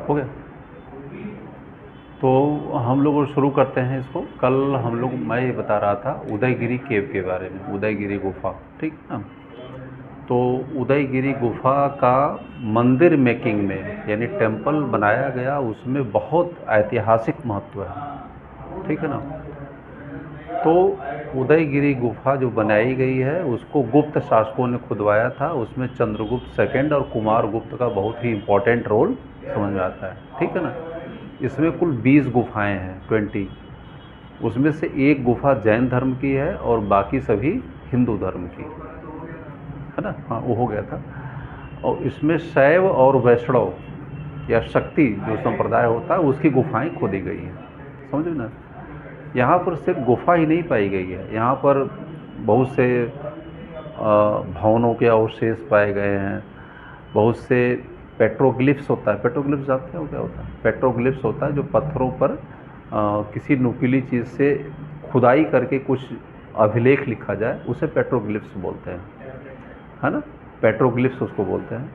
हो गया। तो हम लोग शुरू करते हैं इसको। कल मैं ये बता रहा था उदयगिरी केव के बारे में, उदयगिरी गुफा, ठीक ना। तो उदयगिरी गुफा का मंदिर मेकिंग में यानी टेम्पल बनाया गया, उसमें बहुत ऐतिहासिक महत्व है, ठीक है ना। तो उदयगिरी गुफा जो बनाई गई है उसको गुप्त शासकों ने खुदवाया था, उसमें चंद्रगुप्त सेकंड और कुमार गुप्त का बहुत ही इम्पोर्टेंट रोल समझ में आता है, ठीक है ना। इसमें कुल 20 गुफाएं हैं, 20। उसमें से एक गुफा जैन धर्म की है और बाकी सभी हिंदू धर्म की है ना। हाँ, वो हो गया था। और इसमें शैव और वैष्णव या शक्ति जो संप्रदाय होता है उसकी गुफाएं खोदी गई हैं, समझ ना। यहाँ पर सिर्फ गुफा ही नहीं पाई गई है, यहाँ पर बहुत से भवनों के अवशेष पाए गए हैं, बहुत से पेट्रोग्लिफ्स होता है। पेट्रोग्लिफ्स जानते हो क्या होता है? पेट्रोग्लिफ्स होता है जो पत्थरों पर किसी नुकीली चीज़ से खुदाई करके कुछ अभिलेख लिखा जाए, उसे पेट्रोग्लिफ्स बोलते हैं, है ना। पेट्रोग्लिफ्स उसको बोलते हैं।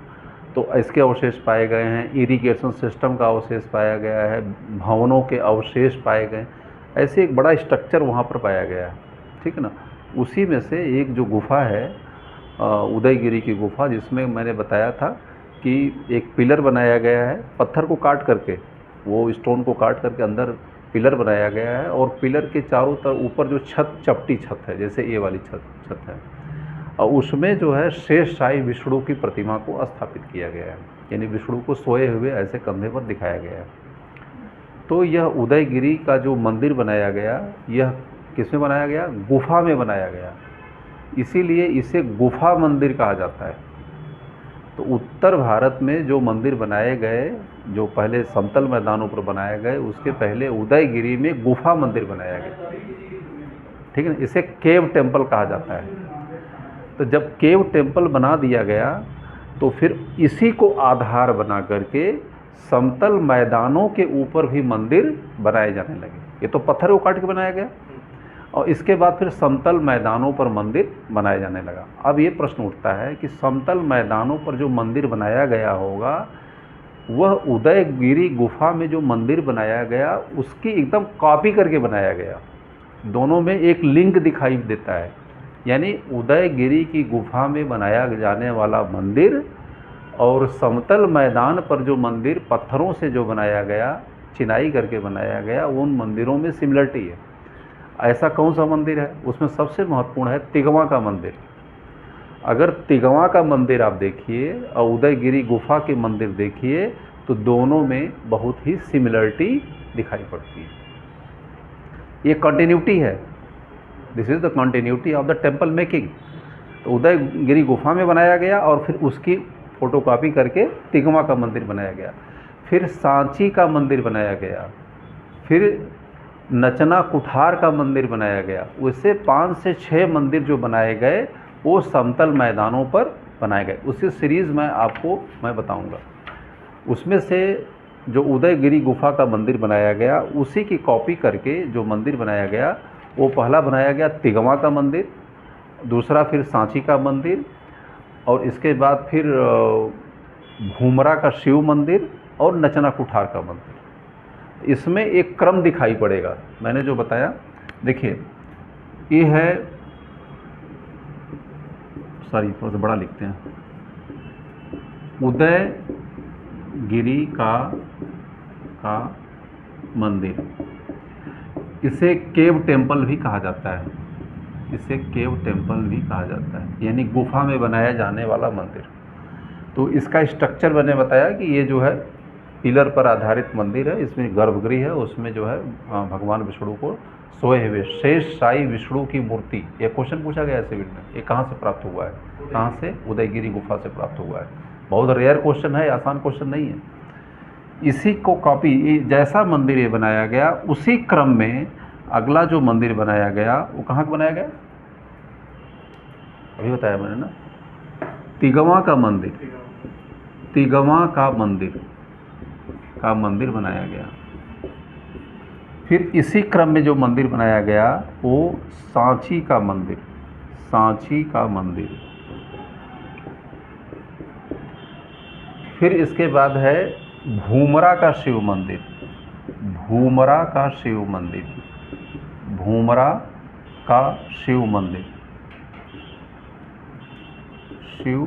तो इसके अवशेष पाए गए हैं, इरिगेशन सिस्टम का अवशेष पाया गया है, भवनों के अवशेष पाए गए, ऐसे एक बड़ा स्ट्रक्चर वहाँ पर पाया गया है, ठीक है ना। उसी में से एक जो गुफा है उदयगिरी की गुफा, जिसमें मैंने बताया था कि एक पिलर बनाया गया है, पत्थर को काट करके, वो स्टोन को काट करके अंदर पिलर बनाया गया है, और पिलर के चारों तरफ ऊपर जो छत, चपटी छत है, जैसे ये वाली छत है, और उसमें जो है शेष शाही विष्णु की प्रतिमा को स्थापित किया गया है, यानी विष्णु को सोए हुए ऐसे कंधे पर दिखाया गया है। तो यह उदयगिरी का जो मंदिर बनाया गया, यह किसमें बनाया गया? गुफा में बनाया गया, इसीलिए इसे गुफा मंदिर कहा जाता है। तो उत्तर भारत में जो मंदिर बनाए गए, जो पहले समतल मैदानों पर बनाए गए, उसके पहले उदयगिरी में गुफा मंदिर बनाया गया, ठीक है ना। इसे केव टेम्पल कहा जाता है। तो जब केव टेम्पल बना दिया गया तो फिर इसी को आधार बना करके समतल मैदानों के ऊपर भी मंदिर बनाए जाने लगे। ये तो पत्थर को काट के बनाया गया, और इसके बाद फिर समतल मैदानों पर मंदिर बनाया जाने लगा। अब ये प्रश्न उठता है कि समतल मैदानों पर जो मंदिर बनाया गया होगा, वह उदयगिरी गुफा में जो मंदिर बनाया गया उसकी एकदम कॉपी करके बनाया गया। दोनों में एक लिंक दिखाई देता है, यानी उदयगिरी की गुफा में बनाया जाने वाला मंदिर और समतल मैदान पर जो मंदिर पत्थरों से जो बनाया गया, चिनाई करके बनाया गया, उन मंदिरों में सिमिलरिटी है। ऐसा कौन सा मंदिर है? उसमें सबसे महत्वपूर्ण है तिगवा का मंदिर। अगर तिगवा का मंदिर आप देखिए और उदयगिरी गुफा के मंदिर देखिए तो दोनों में बहुत ही सिमिलरिटी दिखाई पड़ती है। ये कंटिन्यूटी है, this is the continuity of the temple making. तो उदयगिरी गुफा में बनाया गया और फिर उसकी फोटोकॉपी करके तिगवा का मंदिर बनाया गया, फिर सांची का मंदिर बनाया गया, फिर नचना कुठार का मंदिर बनाया गया। उससे 5 से 6 मंदिर जो बनाए गए वो समतल मैदानों पर बनाए गए। उसी सीरीज़ में आपको मैं बताऊंगा। उसमें से जो उदयगिरी गुफा का मंदिर बनाया गया उसी की कॉपी करके जो मंदिर बनाया गया, वो पहला बनाया गया तिगवा का मंदिर, दूसरा फिर सांची का मंदिर, और इसके बाद फिर घूमरा का शिव मंदिर और नचना कुठार का मंदिर। इसमें एक क्रम दिखाई पड़ेगा, मैंने जो बताया। देखिए ये है, सॉरी थोड़ा सा बड़ा लिखते हैं, उदयगिरी का मंदिर, इसे केव टेम्पल भी कहा जाता है, इसे केव टेम्पल भी कहा जाता है, यानी गुफा में बनाया जाने वाला मंदिर। तो इसका स्ट्रक्चर मैंने बताया कि ये जो है पिलर पर आधारित मंदिर है, इसमें गर्भगृह है, उसमें जो है भगवान विष्णु को सोए हुए शेष शाही विष्णु की मूर्ति। ये क्वेश्चन पूछा गया सिविल में, ये कहाँ से प्राप्त हुआ है? कहाँ से? उदयगिरी गुफा से प्राप्त हुआ है। बहुत रेयर क्वेश्चन है, आसान क्वेश्चन नहीं है। इसी को कॉपी, जैसा मंदिर ये बनाया गया उसी क्रम में अगला जो मंदिर बनाया गया वो कहाँ का बनाया गया? अभी बताया मैंने ना, तिगवा का मंदिर, तिगवा का मंदिर बनाया गया। फिर इसी क्रम में जो मंदिर बनाया गया वो सांची का मंदिर, सांची का मंदिर। फिर इसके बाद है भूमरा का शिव मंदिर, भूमरा का शिव मंदिर, भूमरा का शिव मंदिर, शिव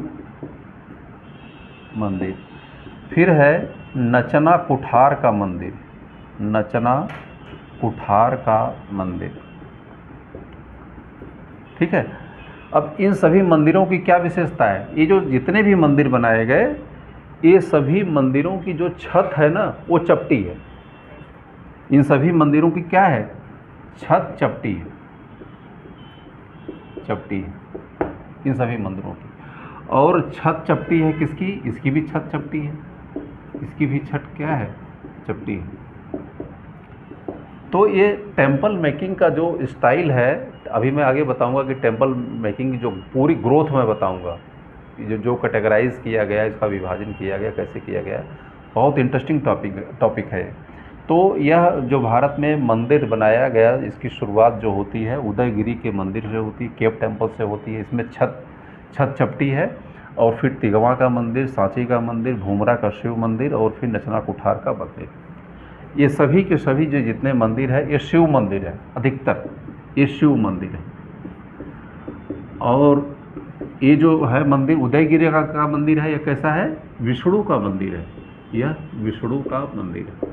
मंदिर। फिर है नचना कुठार का मंदिर, नचना कुठार का मंदिर। ठीक है। अब इन सभी मंदिरों की क्या विशेषता है? ये जो जितने भी मंदिर बनाए गए, ये सभी मंदिरों की जो छत है ना, वो चपटी है। इन सभी मंदिरों की क्या है? छत चपटी है, चपटी है इन सभी मंदिरों की। और छत चपटी है किसकी? इसकी भी छत चपटी है, इसकी भी छत क्या है? चपटी है। तो ये टेम्पल मेकिंग का जो स्टाइल है, अभी मैं आगे बताऊंगा कि टेम्पल मेकिंग की जो पूरी ग्रोथ मैं बताऊंगा, जो कैटेगराइज किया गया, इसका विभाजन किया गया, कैसे किया गया, बहुत इंटरेस्टिंग टॉपिक है। तो यह जो भारत में मंदिर बनाया गया, इसकी शुरुआत जो होती है उदयगिरी के मंदिर से होती है, केव टेम्पल से होती है। इसमें छत चपटी है। और फिर तिगवा का मंदिर, सांची का मंदिर, भूमरा का शिव मंदिर, और फिर नचना कुठार का मंदिर। ये सभी के सभी जो जितने मंदिर है, ये शिव मंदिर है, अधिकतर ये शिव मंदिर है। और ये जो है मंदिर उदयगिरी का मंदिर है, यह कैसा है? विष्णु का मंदिर है, यह विष्णु का मंदिर है।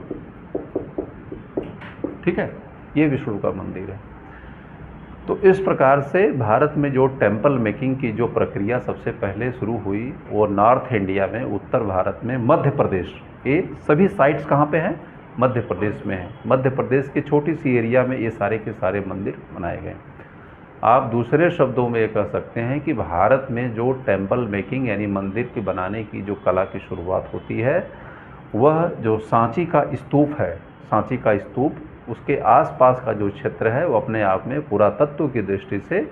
ठीक है, ये विष्णु का मंदिर है। तो इस प्रकार से भारत में जो टेम्पल मेकिंग की जो प्रक्रिया सबसे पहले शुरू हुई, वो नॉर्थ इंडिया में, उत्तर भारत में, मध्य प्रदेश, ये सभी साइट्स कहाँ पे हैं? मध्य प्रदेश में है। मध्य प्रदेश की छोटी सी एरिया में ये सारे के सारे मंदिर बनाए गए। आप दूसरे शब्दों में ये कह सकते हैं कि भारत में जो टेम्पल मेकिंग यानी मंदिर के बनाने की जो कला की शुरुआत होती है, वह जो सांची का स्तूप है, सांची का स्तूप, उसके आसपास का जो क्षेत्र है, वो अपने आप में पुरातत्व की दृष्टि से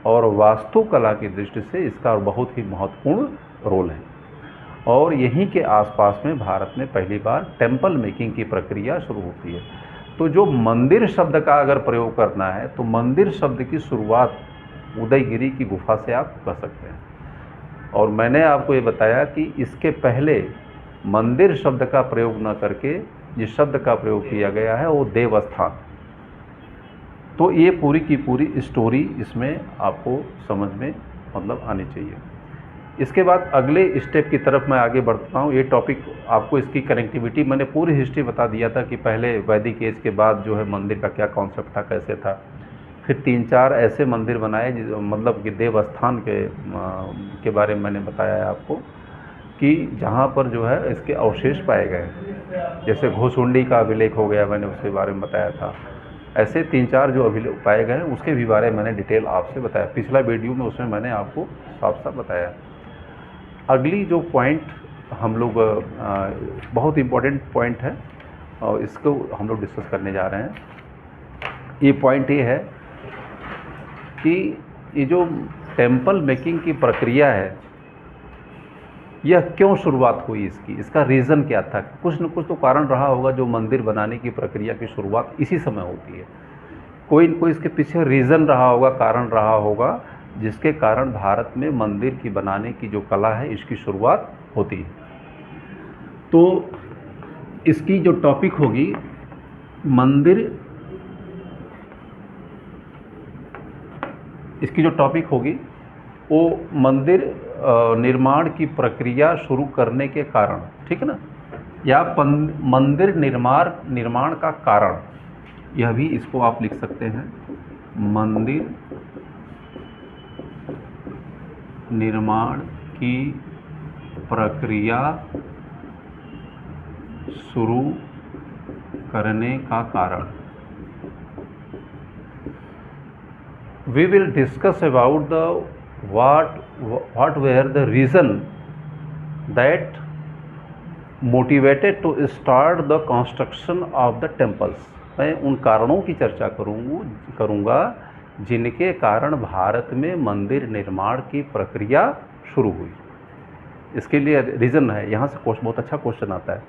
और वास्तुकला की दृष्टि से इसका बहुत ही महत्वपूर्ण रोल है। और यहीं के आसपास में भारत में पहली बार टेम्पल मेकिंग की प्रक्रिया शुरू होती है। तो जो मंदिर शब्द का अगर प्रयोग करना है, तो मंदिर शब्द की शुरुआत उदयगिरी की गुफा से आप कर सकते हैं। और मैंने आपको ये बताया कि इसके पहले मंदिर शब्द का प्रयोग न करके जिस शब्द का प्रयोग किया गया है वो देवस्थान। तो ये पूरी की पूरी स्टोरी इसमें आपको समझ में मतलब आनी चाहिए। इसके बाद अगले स्टेप की तरफ मैं आगे बढ़ता हूँ। ये टॉपिक आपको इसकी कनेक्टिविटी, मैंने पूरी हिस्ट्री बता दिया था कि पहले वैदिक एज के बाद जो है मंदिर का क्या कॉन्सेप्ट था, कैसे था। फिर 3-4 ऐसे मंदिर बनाए मतलब कि देवस्थान के बारे में मैंने बताया है आपको, कि जहाँ पर जो है इसके अवशेष पाए गए। जैसे घोसुंडी का अभिलेख हो गया, मैंने उसके बारे में बताया था। ऐसे 3-4 जो अभिलेख पाए गए हैं उसके भी बारे में मैंने डिटेल आपसे बताया पिछला वीडियो में, उसमें मैंने आपको साफ साफ बताया। अगली जो पॉइंट हम लोग बहुत इम्पोर्टेंट पॉइंट है और इसको हम लोग डिस्कस करने जा रहे हैं। ये पॉइंट ये है कि ये जो टेम्पल मेकिंग की प्रक्रिया है, यह क्यों शुरुआत हुई इसकी, इसका रीज़न क्या था। कुछ न कुछ तो कारण रहा होगा जो मंदिर बनाने की प्रक्रिया की शुरुआत इसी समय होती है। कोई न कोई इसके पीछे रीज़न रहा होगा, कारण रहा होगा, जिसके कारण भारत में मंदिर की बनाने की जो कला है इसकी शुरुआत होती है। तो इसकी जो टॉपिक होगी मंदिर, इसकी जो टॉपिक होगी वो मंदिर निर्माण की प्रक्रिया शुरू करने के कारण, ठीक है ना, या मंदिर निर्माण का कारण, यह भी इसको आप लिख सकते हैं। मंदिर निर्माण की प्रक्रिया शुरू करने का कारण। We will discuss about the what were the reason that motivated to start the construction of the temples। मैं उन कारणों की चर्चा करूँगा जिनके कारण भारत में मंदिर निर्माण की प्रक्रिया शुरू हुई। इसके लिए रीज़न है, यहाँ से बहुत अच्छा क्वेश्चन आता है,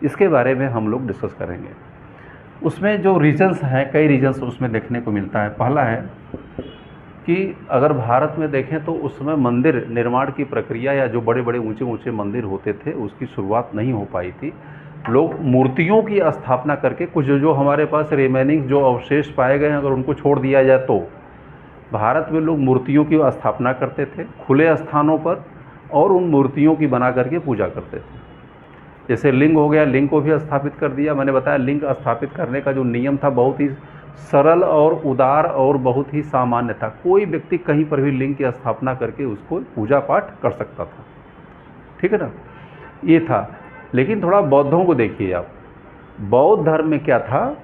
इसके बारे में हम लोग डिस्कस करेंगे। उसमें जो रीजन्स हैं, कई रीजन्स उसमें देखने को मिलता है। पहला है कि अगर भारत में देखें तो उस समय मंदिर निर्माण की प्रक्रिया या जो बड़े बड़े ऊंचे ऊंचे मंदिर होते थे उसकी शुरुआत नहीं हो पाई थी। लोग मूर्तियों की स्थापना करके कुछ जो हमारे पास रिमेनिंग जो अवशेष पाए गए हैं अगर उनको छोड़ दिया जाए तो भारत में लोग मूर्तियों की स्थापना करते थे खुले स्थानों पर और उन मूर्तियों की बना करके पूजा करते थे। जैसे लिंग हो गया, लिंग को भी स्थापित कर दिया। मैंने बताया लिंग स्थापित करने का जो नियम था बहुत ही सरल और उदार और बहुत ही सामान्य था। कोई व्यक्ति कहीं पर भी लिंग की स्थापना करके उसको पूजा पाठ कर सकता था, ठीक है ना, ये था। लेकिन थोड़ा बौद्धों को देखिए आप, बौद्ध धर्म में क्या था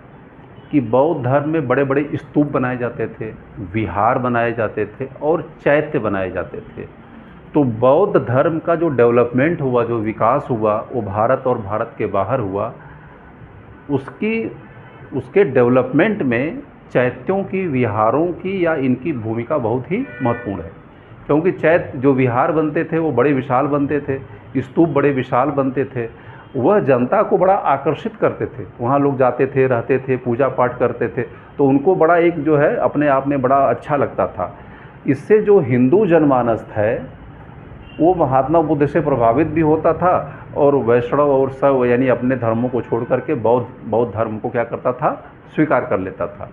कि बौद्ध धर्म में बड़े बड़े स्तूप बनाए जाते थे, विहार बनाए जाते थे और चैत्य बनाए जाते थे। तो बौद्ध धर्म का जो डेवलपमेंट हुआ, जो विकास हुआ, वो भारत और भारत के बाहर हुआ। उसके डेवलपमेंट में चैत्यों की, विहारों की या इनकी भूमिका बहुत ही महत्वपूर्ण है। क्योंकि चैत्य जो विहार बनते थे वो बड़े विशाल बनते थे, स्तूप बड़े विशाल बनते थे, वह जनता को बड़ा आकर्षित करते थे। वहाँ लोग जाते थे, रहते थे, पूजा पाठ करते थे, तो उनको बड़ा एक जो है अपने आप में बड़ा अच्छा लगता था। इससे जो हिंदू जनमानस है वो महात्मा बुद्ध से प्रभावित भी होता था और वैष्णव और शैव यानी अपने धर्मों को छोड़ करके बौद्ध धर्म को क्या करता था, स्वीकार कर लेता था।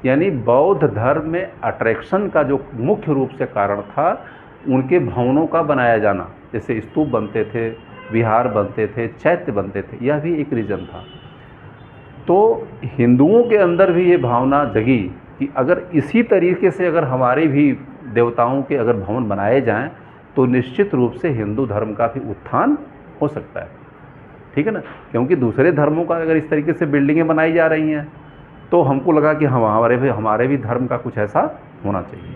यानी बौद्ध धर्म में अट्रैक्शन का जो मुख्य रूप से कारण था उनके भवनों का बनाया जाना, जैसे स्तूप बनते थे, विहार बनते थे, चैत्य बनते थे, यह भी एक रीज़न था। तो हिंदुओं के अंदर भी ये भावना जगी कि अगर इसी तरीके से अगर हमारे भी देवताओं के अगर भवन बनाए जाएं तो निश्चित रूप से हिंदू धर्म का भी उत्थान हो सकता है, ठीक है ना। क्योंकि दूसरे धर्मों का अगर इस तरीके से बिल्डिंगें बनाई जा रही हैं तो हमको लगा कि हमारे भी धर्म का कुछ ऐसा होना चाहिए।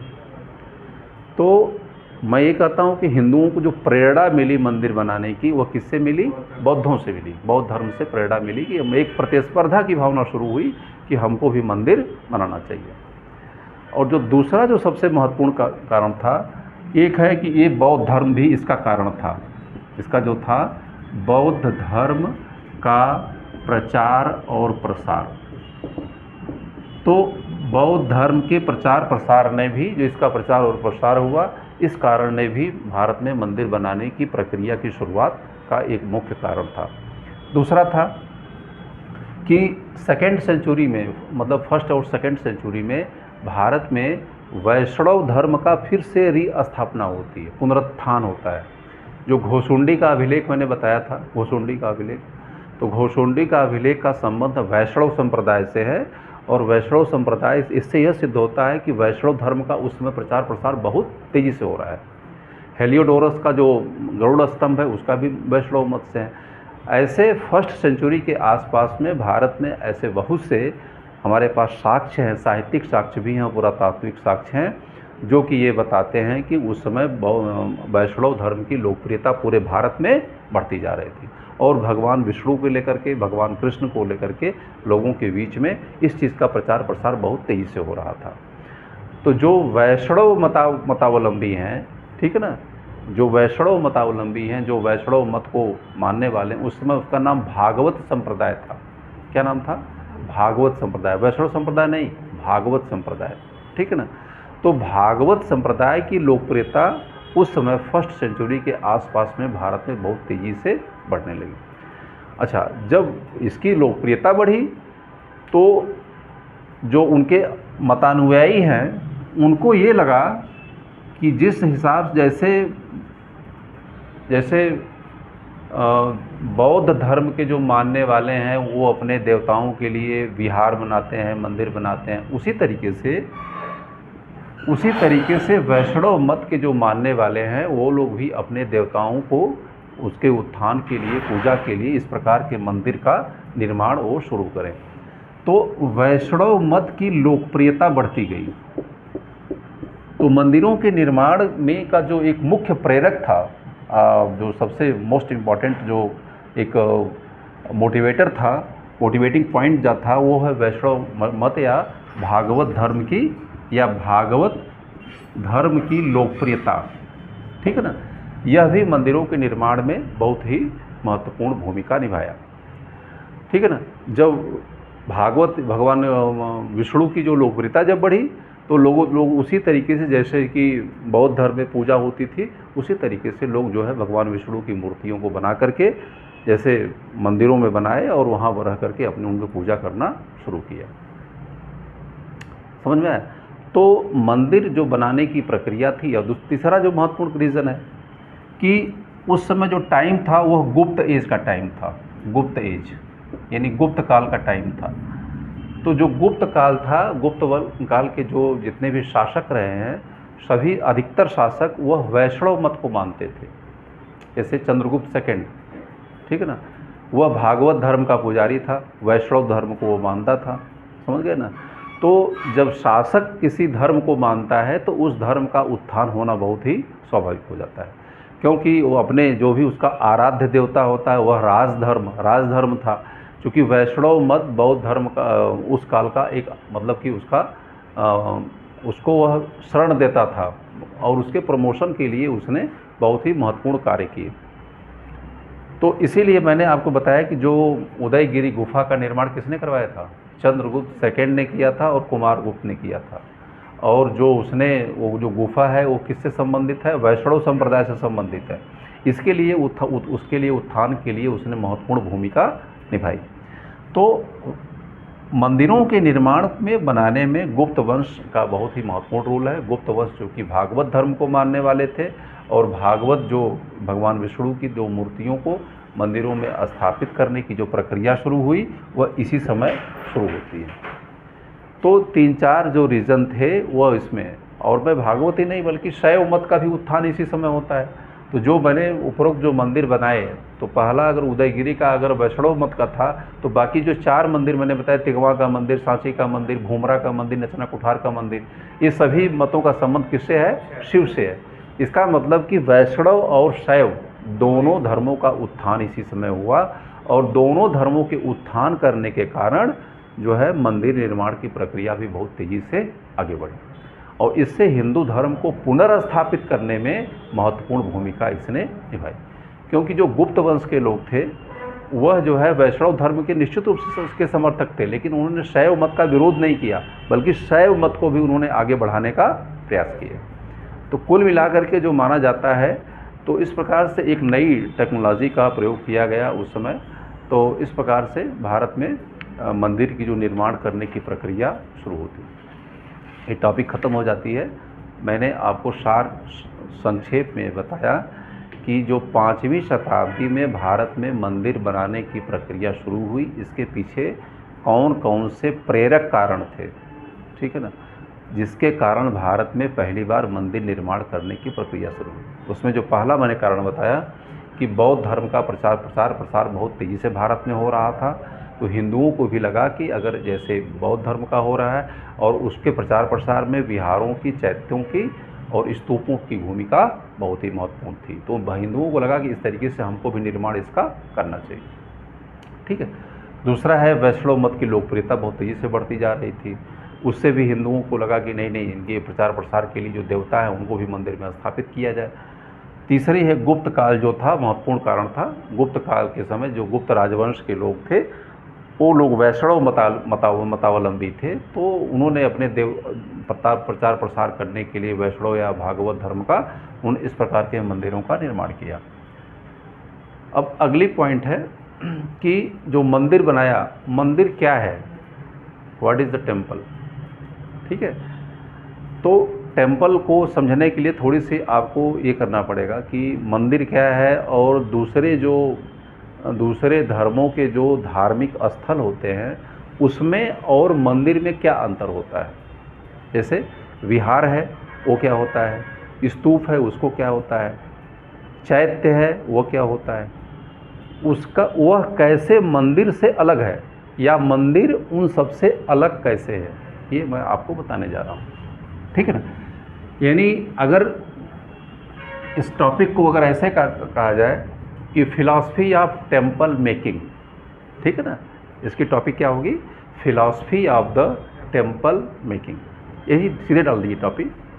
तो मैं ये कहता हूँ कि हिंदुओं को जो प्रेरणा मिली मंदिर बनाने की वह किससे मिली, बौद्धों से मिली। बौद्ध धर्म से प्रेरणा मिली कि एक प्रतिस्पर्धा की भावना शुरू हुई कि हमको भी मंदिर बनाना चाहिए। और जो दूसरा जो सबसे महत्वपूर्ण कारण था, एक है कि ये बौद्ध धर्म भी इसका कारण था। इसका जो था बौद्ध धर्म का प्रचार और प्रसार। तो बौद्ध धर्म के प्रचार प्रसार ने भी, जो इसका प्रचार और प्रसार हुआ, इस कारण ने भी भारत में मंदिर बनाने की प्रक्रिया की शुरुआत का एक मुख्य कारण था। दूसरा था कि सेकेंड सेंचुरी में, मतलब फर्स्ट और सेकेंड सेंचुरी में भारत में वैष्णव धर्म का फिर से रीस्थापना होती है, पुनरुत्थान होता है। जो घोषुंडी का अभिलेख मैंने बताया था, घोषुंडी का अभिलेख, तो घोषुंडी का अभिलेख का संबंध वैष्णव संप्रदाय से है। और वैष्णव संप्रदाय, इससे यह सिद्ध होता है कि वैष्णव धर्म का उस समय प्रचार प्रसार बहुत तेज़ी से हो रहा है। हेलियोडोरस का जो गरुड़ स्तंभ है उसका भी वैष्णव मत से है। ऐसे फर्स्ट सेंचुरी के आसपास में भारत में ऐसे बहुत से हमारे पास साक्ष्य हैं, साहित्यिक साक्ष्य भी हैं, पुरातात्विक साक्ष्य हैं, जो कि ये बताते हैं कि उस समय वैष्णव धर्म की लोकप्रियता पूरे भारत में बढ़ती जा रही थी और भगवान विष्णु को लेकर के, भगवान कृष्ण को लेकर के लोगों के बीच में इस चीज़ का प्रचार प्रसार बहुत तेज़ी से हो रहा था। तो जो वैष्णव मतावलंबी हैं, ठीक है ना, जो वैष्णव मतावलंबी हैं, जो वैष्णव मत को मानने वाले हैं, उस समय उसका नाम भागवत संप्रदाय था। क्या नाम था? भागवत संप्रदाय। वैष्णव संप्रदाय नहीं, भागवत संप्रदाय, ठीक है ना। तो भागवत संप्रदाय की लोकप्रियता उस समय फर्स्ट सेंचुरी के आसपास में भारत में बहुत तेज़ी से बढ़ने लगी। अच्छा, जब इसकी लोकप्रियता बढ़ी तो जो उनके मतानुयायी हैं उनको ये लगा कि जिस हिसाब जैसे बौद्ध धर्म के जो मानने वाले हैं वो अपने देवताओं के लिए विहार बनाते हैं, मंदिर बनाते हैं, उसी तरीके से वैष्णव मत के जो मानने वाले हैं वो लोग भी अपने देवताओं को उसके उत्थान के लिए, पूजा के लिए इस प्रकार के मंदिर का निर्माण वो शुरू करें। तो वैष्णव मत की लोकप्रियता बढ़ती गई। तो मंदिरों के निर्माण में का जो एक मुख्य प्रेरक था, जो सबसे मोस्ट इम्पॉर्टेंट जो एक मोटिवेटर था, मोटिवेटिंग पॉइंट जो था, वो है वैष्णव मत या भागवत धर्म की लोकप्रियता, ठीक है ना। यह भी मंदिरों के निर्माण में बहुत ही महत्वपूर्ण भूमिका निभाया, ठीक है ना। जब भगवान विष्णु की जो लोकप्रियता जब बढ़ी तो लोग उसी तरीके से, जैसे कि बौद्ध धर्म में पूजा होती थी, उसी तरीके से लोग जो है भगवान विष्णु की मूर्तियों को बना करके जैसे मंदिरों में बनाए और वहाँ रह करके अपने उनकी पूजा करना शुरू किया। समझ में आया? तो मंदिर जो बनाने की प्रक्रिया थी, और तीसरा जो महत्वपूर्ण रीज़न है कि उस समय जो टाइम था वह गुप्त एज का टाइम था। गुप्त एज यानी गुप्त काल का टाइम था। तो जो गुप्त काल था, गुप्त काल के जो जितने भी शासक रहे हैं, सभी अधिकतर शासक वह वैष्णव मत को मानते थे। जैसे चंद्रगुप्त सेकंड, ठीक है ना, वह भागवत धर्म का पुजारी था, वैष्णव धर्म को वो मानता था। समझ गए ना? तो जब शासक किसी धर्म को मानता है तो उस धर्म का उत्थान होना बहुत ही स्वाभाविक हो जाता है, क्योंकि वो अपने जो भी उसका आराध्य देवता होता है वह राजधर्म था। क्योंकि वैष्णव मत बौद्ध धर्म का उस काल का एक मतलब कि उसको वह शरण देता था, और उसके प्रमोशन के लिए उसने बहुत ही महत्वपूर्ण कार्य किए। तो इसीलिए मैंने आपको बताया कि जो उदयगिरी गुफा का निर्माण किसने करवाया था? चंद्रगुप्त सेकंड ने किया था और कुमारगुप्त ने किया था। और जो वो जो गुफा है वो किससे संबंधित है? वैष्णव संप्रदाय से संबंधित है। इसके लिए उसके लिए उत्थान के लिए उसने महत्वपूर्ण भूमिका निभाई। तो मंदिरों के निर्माण में बनाने में गुप्त वंश का बहुत ही महत्वपूर्ण रोल है। गुप्त वंश जो कि भागवत धर्म को मानने वाले थे, और भागवत जो भगवान विष्णु की दो मूर्तियों को मंदिरों में स्थापित करने की जो प्रक्रिया शुरू हुई वह इसी समय शुरू होती है। तो 3-4 जो रीज़न थे वह इसमें, और मैं भागवत ही नहीं बल्कि शैव मत का भी उत्थान इसी समय होता है। तो जो मैंने उपरोक्त जो मंदिर बनाए, तो पहला अगर उदयगिरी का अगर वैष्णव मत का था, तो बाकी जो 4 मंदिर मैंने बताया, तिगवा का मंदिर, सांची का मंदिर, भूमरा का मंदिर, नचना कुठार का मंदिर, ये सभी मतों का संबंध किससे है? शिव से है। इसका मतलब कि वैष्णव और शैव दोनों धर्मों का उत्थान इसी समय हुआ, और दोनों धर्मों के उत्थान करने के कारण जो है मंदिर निर्माण की प्रक्रिया भी बहुत तेज़ी से आगे बढ़ी, और इससे हिंदू धर्म को पुनर्स्थापित करने में महत्वपूर्ण भूमिका इसने निभाई। क्योंकि जो गुप्त वंश के लोग थे वह जो है वैष्णव धर्म के निश्चित रूप से उसके समर्थक थे, लेकिन उन्होंने शैव मत का विरोध नहीं किया, बल्कि शैव मत को भी उन्होंने आगे बढ़ाने का प्रयास किया। तो कुल मिलाकर के जो माना जाता है, तो इस प्रकार से एक नई टेक्नोलॉजी का प्रयोग किया गया उस समय। तो इस प्रकार से भारत में मंदिर की जो निर्माण करने की प्रक्रिया शुरू होती है। ये टॉपिक ख़त्म हो जाती है। मैंने आपको संक्षेप में बताया कि जो 5वीं शताब्दी में भारत में मंदिर बनाने की प्रक्रिया शुरू हुई, इसके पीछे कौन कौन से प्रेरक कारण थे, ठीक है ना, जिसके कारण भारत में पहली बार मंदिर निर्माण करने की प्रक्रिया शुरू हुई। उसमें जो पहला मैंने कारण बताया कि बौद्ध धर्म का प्रसार बहुत तेज़ी से भारत में हो रहा था, तो हिंदुओं को भी लगा कि अगर जैसे बौद्ध धर्म का हो रहा है और उसके प्रचार प्रसार में विहारों की, चैत्यों की और स्तूपों की भूमिका बहुत ही महत्वपूर्ण थी, तो हिंदुओं को लगा कि इस तरीके से हमको भी निर्माण इसका करना चाहिए। ठीक है। दूसरा है वैष्णव मत की लोकप्रियता बहुत तेज़ी से बढ़ती जा रही थी, उससे भी हिंदुओं को लगा कि नहीं इनके प्रचार प्रसार के लिए जो देवता है उनको भी मंदिर में स्थापित किया जाए। तीसरी है गुप्त काल जो था, महत्वपूर्ण कारण था। गुप्त काल के समय जो गुप्त राजवंश के लोग थे वो लोग वैष्णव मतावलंबी थे, तो उन्होंने अपने प्रचार प्रसार करने के लिए वैष्णव या भागवत धर्म का इस प्रकार के मंदिरों का निर्माण किया। अब अगली पॉइंट है कि जो मंदिर बनाया, मंदिर क्या है, व्हाट इज़ द टेम्पल। ठीक है, तो टेम्पल को समझने के लिए थोड़ी सी आपको ये करना पड़ेगा कि मंदिर क्या है और दूसरे धर्मों के जो धार्मिक स्थल होते हैं उसमें और मंदिर में क्या अंतर होता है। जैसे विहार है वो क्या होता है, स्तूप है उसको क्या होता है, चैत्य है वो क्या होता है, वह कैसे मंदिर से अलग है, या मंदिर उन सबसे अलग कैसे है, ये मैं आपको बताने जा रहा हूँ। ठीक है ना। यानी अगर इस टॉपिक को अगर ऐसे कहा जाए कि फिलॉसफी ऑफ टेम्पल मेकिंग, ठीक है ना, इसकी टॉपिक क्या होगी, philosophy of the temple making. यही सीधे डाल दीजिए,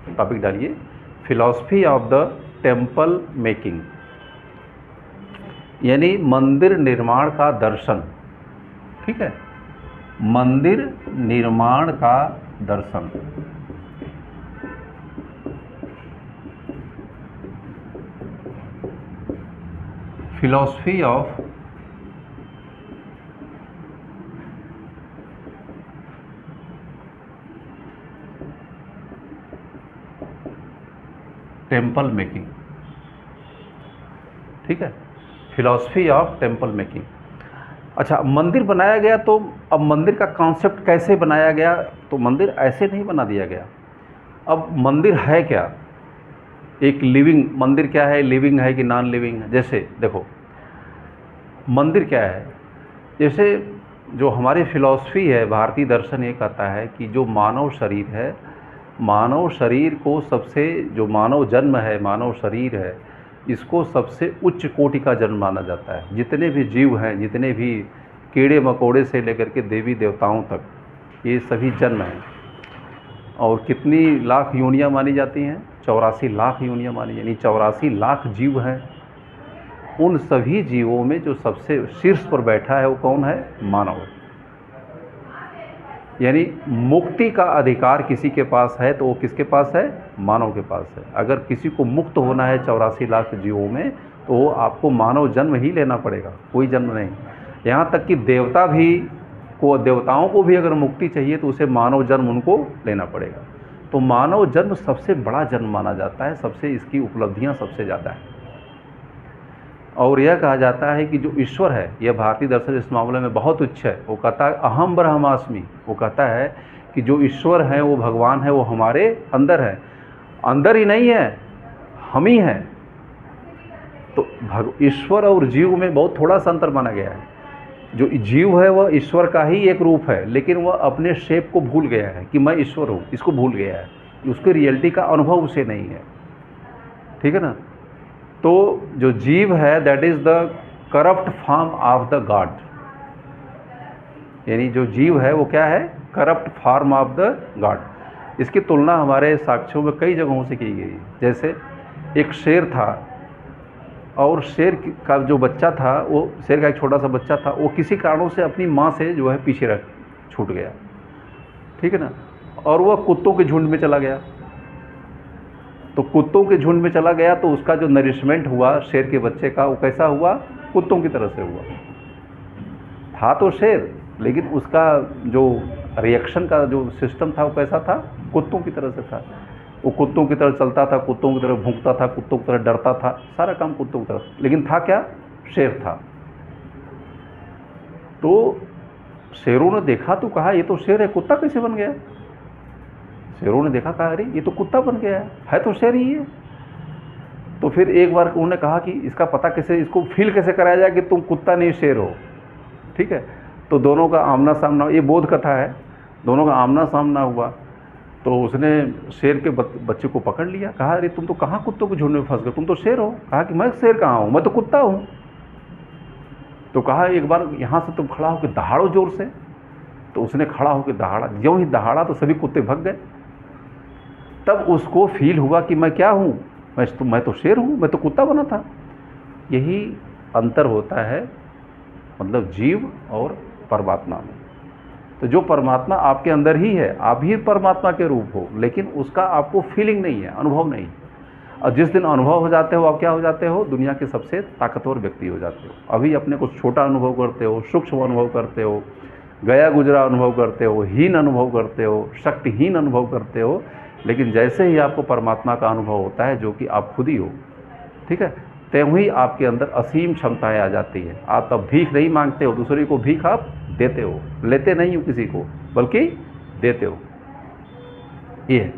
टॉपिक डालिए philosophy of the temple making, यानी मंदिर निर्माण का दर्शन। ठीक है, मंदिर निर्माण का दर्शन। philosophy of temple making. ठीक है, फिलॉसफी ऑफ टेम्पल मेकिंग। अच्छा, मंदिर बनाया गया तो अब मंदिर का कॉन्सेप्ट कैसे बनाया गया? तो मंदिर ऐसे नहीं बना दिया गया। अब मंदिर है क्या? एक लिविंग मंदिर क्या है, लिविंग है कि नॉन लिविंग है? जैसे देखो, मंदिर क्या है, जैसे जो हमारी फिलॉसफी है, भारतीय दर्शन ये कहता है कि जो मानव शरीर है, मानव शरीर को सबसे, जो मानव जन्म है, मानव शरीर है, इसको सबसे उच्च कोटि का जन्म माना जाता है। जितने भी जीव हैं, जितने भी कीड़े मकोड़े से लेकर के देवी देवताओं तक, ये सभी जन्म हैं। और कितनी लाख योनियाँ मानी जाती हैं? 84 लाख योनियाँ मानी, यानी 84 लाख जीव हैं। उन सभी जीवों में जो सबसे शीर्ष पर बैठा है वो कौन है? मानव। यानी मुक्ति का अधिकार किसी के पास है तो वो किसके पास है? मानव के पास है। अगर किसी को मुक्त होना है 84 लाख जीवों में, तो वो आपको मानव जन्म ही लेना पड़ेगा, कोई जन्म नहीं। यहाँ तक कि देवताओं को भी अगर मुक्ति चाहिए तो उसे मानव जन्म उनको लेना पड़ेगा। तो मानव जन्म सबसे बड़ा जन्म माना जाता है, सबसे इसकी उपलब्धियाँ सबसे ज़्यादा हैं। और यह कहा जाता है कि जो ईश्वर है, यह भारतीय दर्शन इस मामले में बहुत उच्च है। वो कहता है अहम ब्रह्मास्मि। वो कहता है कि जो ईश्वर है, वो भगवान है, वो हमारे अंदर है। अंदर ही नहीं है, हम ही हैं। तो ईश्वर और जीव में बहुत थोड़ा सा अंतर माना गया है। जो जीव है वह ईश्वर का ही एक रूप है, लेकिन वह अपने शेप को भूल गया है कि मैं ईश्वर हूँ, इसको भूल गया है। उसकी रियलिटी का अनुभव उसे नहीं है। ठीक है ना? तो जो जीव है, that is the corrupt form of the God. यानी जो जीव है वो क्या है? Corrupt form of the God. इसकी तुलना हमारे साक्ष्यों में कई जगहों से की गई। जैसे एक शेर था, और शेर का जो बच्चा था, वो शेर का एक छोटा सा बच्चा था, वो किसी कारणों से अपनी माँ से जो है पीछे छूट गया। ठीक है ना? और वह कुत्तों के झुंड में चला गया। तो कुत्तों के झुंड में चला गया तो उसका जो नरिशमेंट हुआ शेर के बच्चे का, वो कैसा हुआ? कुत्तों की तरह से हुआ। था तो शेर, लेकिन उसका जो रिएक्शन का जो सिस्टम था वो कैसा था? कुत्तों की तरह से था। वो कुत्तों की तरह चलता था, कुत्तों की तरह भौंकता था, कुत्तों की तरह डरता था, सारा काम कुत्तों की तरह, लेकिन था क्या? शेर था। तो शेरों ने देखा तो कहा ये तो शेर है, कुत्ता कैसे बन गया? शेरों ने देखा, कहा अरे ये तो कुत्ता बन गया है तो शेर ही है। तो फिर एक बार उन्होंने कहा कि इसका पता कैसे, इसको फील कैसे कराया जाए कि तुम कुत्ता नहीं शेर हो। ठीक है? तो दोनों का आमना सामना, ये बोध कथा है, दोनों का आमना सामना हुआ। तो उसने शेर के बच्चे को पकड़ लिया, कहा अरे तुम तो कहाँ कुत्तों के झुंड में फंस गए, तुम तो शेर हो। कहा कि मैं शेर कहाँ हूँ, मैं तो कुत्ता हूँ। तो कहा एक बार यहाँ से तुम खड़ा होकर दहाड़ो जोर से। तो उसने खड़ा होकर दहाड़ा, ज्यों ही दहाड़ा तो सभी कुत्ते भग गए। तब उसको फील हुआ कि मैं क्या हूँ, मैं तो शेर हूँ, मैं तो कुत्ता बना था। यही अंतर होता है, मतलब जीव और परमात्मा में। तो जो परमात्मा आपके अंदर ही है, आप ही परमात्मा के रूप हो, लेकिन उसका आपको फीलिंग नहीं है, अनुभव नहीं। और जिस दिन अनुभव हो जाते हो, आप क्या हो जाते हो? दुनिया के सबसे ताकतवर व्यक्ति हो जाते हो। अभी अपने को छोटा अनुभव करते हो, सूक्ष्म अनुभव करते हो, गया गुजरा अनुभव करते हो, हीन अनुभव करते हो, शक्तिहीन अनुभव करते हो। लेकिन जैसे ही आपको परमात्मा का अनुभव होता है, जो कि आप खुद ही हो, ठीक है, त्यों ही आपके अंदर असीम क्षमताएं आ जाती है। आप तब भीख नहीं मांगते हो, दूसरे को भीख आप देते हो, लेते नहीं हो किसी को, बल्कि देते हो। ये है।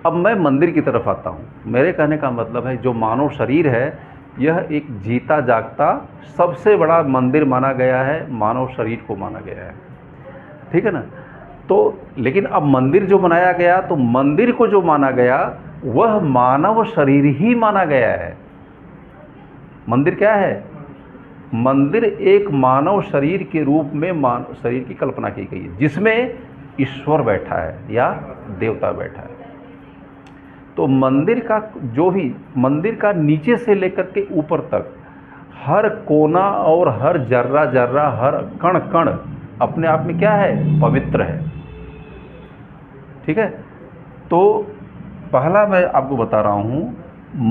अब मैं मंदिर की तरफ आता हूँ। मेरे कहने का मतलब है, जो मानव शरीर है, यह एक जीता जागता सबसे बड़ा मंदिर माना गया है, मानव शरीर को माना गया है। ठीक है ना? तो लेकिन अब मंदिर जो बनाया गया, तो मंदिर को जो माना गया वह मानव शरीर ही माना गया है। मंदिर क्या है? मंदिर एक मानव शरीर के रूप में मानव शरीर की कल्पना की गई है, जिसमें ईश्वर बैठा है या देवता बैठा है। तो मंदिर का जो भी, मंदिर का नीचे से लेकर के ऊपर तक हर कोना और हर जर्रा जर्रा, हर कण कण अपने आप में क्या है? पवित्र है। ठीक है? तो पहला मैं आपको बता रहा हूँ,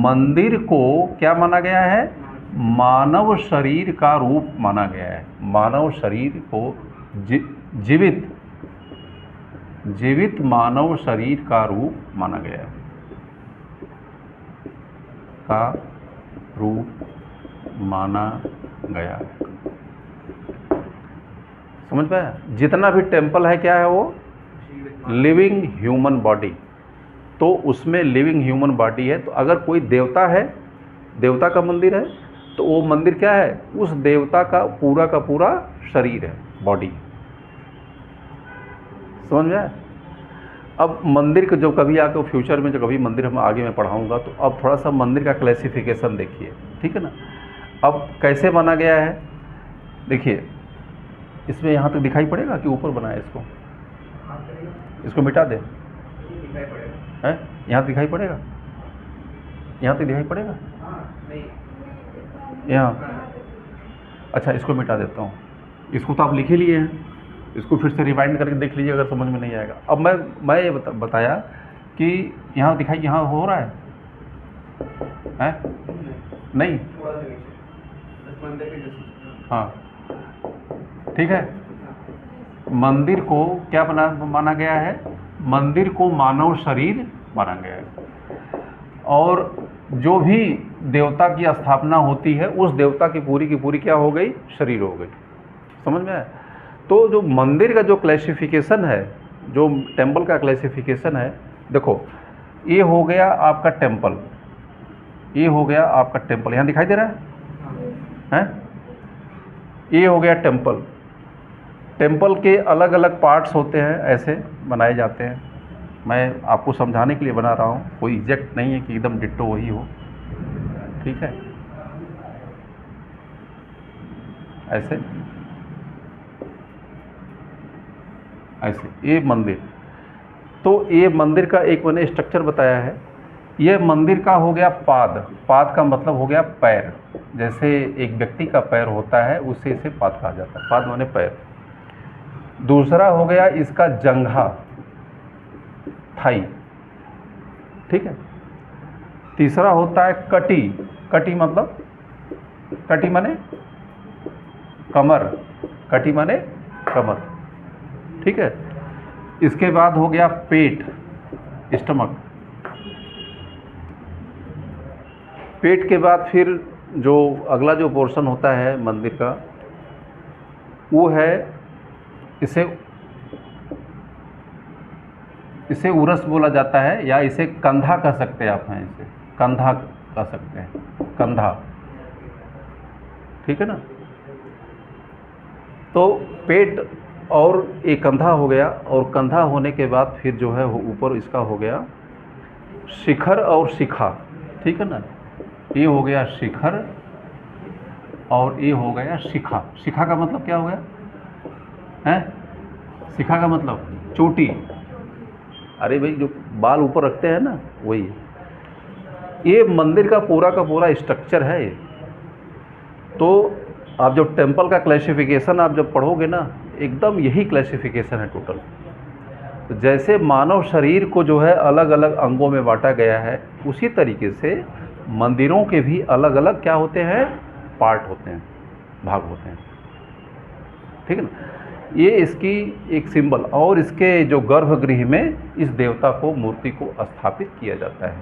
मंदिर को क्या माना गया है? मानव शरीर का रूप माना गया है। मानव शरीर को जीवित मानव शरीर का रूप माना गया है, का रूप माना गया है। समझ पाया? जितना भी टेम्पल है क्या है वो लिविंग ह्यूमन बॉडी, तो उसमें लिविंग ह्यूमन बॉडी है। तो अगर कोई देवता है, देवता का मंदिर है, तो वो मंदिर क्या है, उस देवता का पूरा शरीर है, बॉडी। समझ में आया? अब मंदिर को जो कभी आके फ्यूचर में जो कभी मंदिर हम आगे मैं पढ़ाऊंगा, तो अब थोड़ा सा मंदिर का क्लासिफिकेशन देखिए, ठीक है ना। अब कैसे बना गया है देखिए, इसमें यहाँ तक दिखाई पड़ेगा कि ऊपर बनाया इसको मिटा दे, है यहाँ दिखाई पड़ेगा, यहाँ तक दिखाई पड़ेगा, यहाँ। अच्छा, इसको मिटा देता हूँ। इसको तो आप लिख ही लिए हैं, इसको फिर से रिवाइंड करके देख लीजिए अगर समझ में नहीं आएगा। अब मैं ये बताया कि यहाँ दिखाई, यहाँ हो रहा है नहीं, हाँ ठीक है। मंदिर को क्या माना गया है, मंदिर को मानव शरीर माना गया है, और जो भी देवता की स्थापना होती है उस देवता की पूरी क्या हो गई, शरीर हो गई। समझ में आया? तो जो मंदिर का जो क्लासिफिकेशन है, जो टेम्पल का क्लासिफिकेशन है, देखो ये हो गया आपका टेम्पल, ये हो गया आपका टेम्पल, यहाँ दिखाई दे रहा है? ये हो गया टेम्पल। टेम्पल के अलग अलग पार्ट्स होते हैं, ऐसे बनाए जाते हैं। मैं आपको समझाने के लिए बना रहा हूँ, कोई एग्जैक्ट नहीं है कि एकदम डिट्टो वही हो, ठीक है। ऐसे ये मंदिर, तो ये मंदिर का एक मैंने स्ट्रक्चर बताया है। ये मंदिर का हो गया पाद का मतलब हो गया पैर, जैसे एक व्यक्ति का पैर होता है उसे इसे पाद कहा जाता है, पाद माने पैर। दूसरा हो गया इसका जंघा, थाई, ठीक है। तीसरा होता है कटी मतलब, कटी माने कमर, कटी माने कमर, ठीक है। इसके बाद हो गया पेट, स्टमक। पेट के बाद फिर जो अगला जो पोर्शन होता है मंदिर का, वो है इसे उरस बोला जाता है, या इसे कंधा कह सकते हैं आप, हैं इसे कंधा कह सकते हैं, कंधा, ठीक है ना। तो पेट और एक कंधा हो गया, और कंधा होने के बाद फिर जो है वो ऊपर इसका हो गया शिखर और शिखा, ठीक है ना। ये हो गया शिखर और ये हो गया शिखा। शिखा का मतलब क्या हो गया है? शिखा का मतलब चोटी। अरे भाई, जो बाल ऊपर रखते हैं ना, वही। ये मंदिर का पूरा स्ट्रक्चर है। तो आप जब टेम्पल का क्लासिफिकेशन आप जब पढ़ोगे ना, एकदम यही क्लासिफिकेशन है टोटल। तो जैसे मानव शरीर को जो है अलग अलग अंगों में बांटा गया है, उसी तरीके से मंदिरों के भी अलग अलग क्या होते हैं, पार्ट होते हैं, भाग होते हैं, ठीक है ना। ये इसकी एक सिंबल, और इसके जो गर्भगृह में इस देवता को, मूर्ति को स्थापित किया जाता है।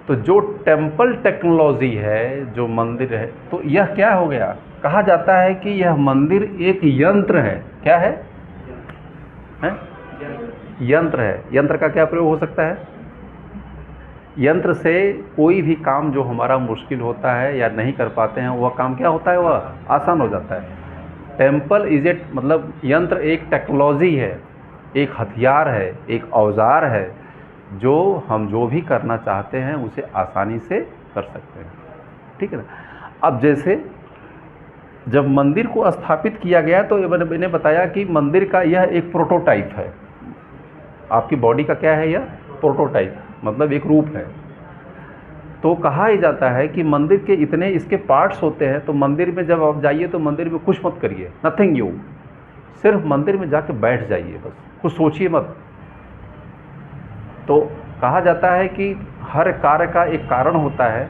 तो जो टेम्पल टेक्नोलॉजी है, जो मंदिर है, तो यह क्या हो गया, कहा जाता है कि यह मंदिर एक यंत्र है। क्या है? यंत्र है। यंत्र का क्या प्रयोग हो सकता है? यंत्र से कोई भी काम जो हमारा मुश्किल होता है या नहीं कर पाते हैं, वह काम क्या होता है, वह आसान हो जाता है। टेम्पल इज ए मतलब यंत्र एक टेक्नोलॉजी है, एक हथियार है, एक औजार है, जो हम जो भी करना चाहते हैं उसे आसानी से कर सकते हैं, ठीक है ना। अब जैसे जब मंदिर को स्थापित किया गया, तो मैंने बताया कि मंदिर का यह एक प्रोटोटाइप है। आपकी बॉडी का क्या है, यह प्रोटोटाइप, मतलब एक रूप है। तो कहा ही जाता है कि मंदिर के इतने इसके पार्ट्स होते हैं, तो मंदिर में जब आप जाइए तो मंदिर में कुछ मत करिए, नथिंग यू, सिर्फ मंदिर में जाके बैठ जाइए, बस कुछ सोचिए मत। तो कहा जाता है कि हर कार्य का एक कारण होता है,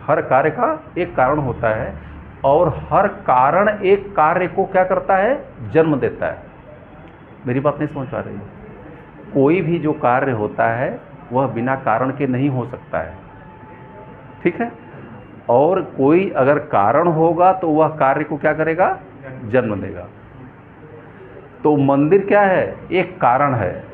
हर कार्य का एक कारण होता है और हर कारण एक कार्य को क्या करता है, जन्म देता है। मेरी बात नहीं समझ पा रही है? कोई भी जो कार्य होता है वह बिना कारण के नहीं हो सकता है, ठीक है। और कोई अगर कारण होगा तो वह कार्य को क्या करेगा, जन्म देगा। तो मंदिर क्या है, एक कारण है।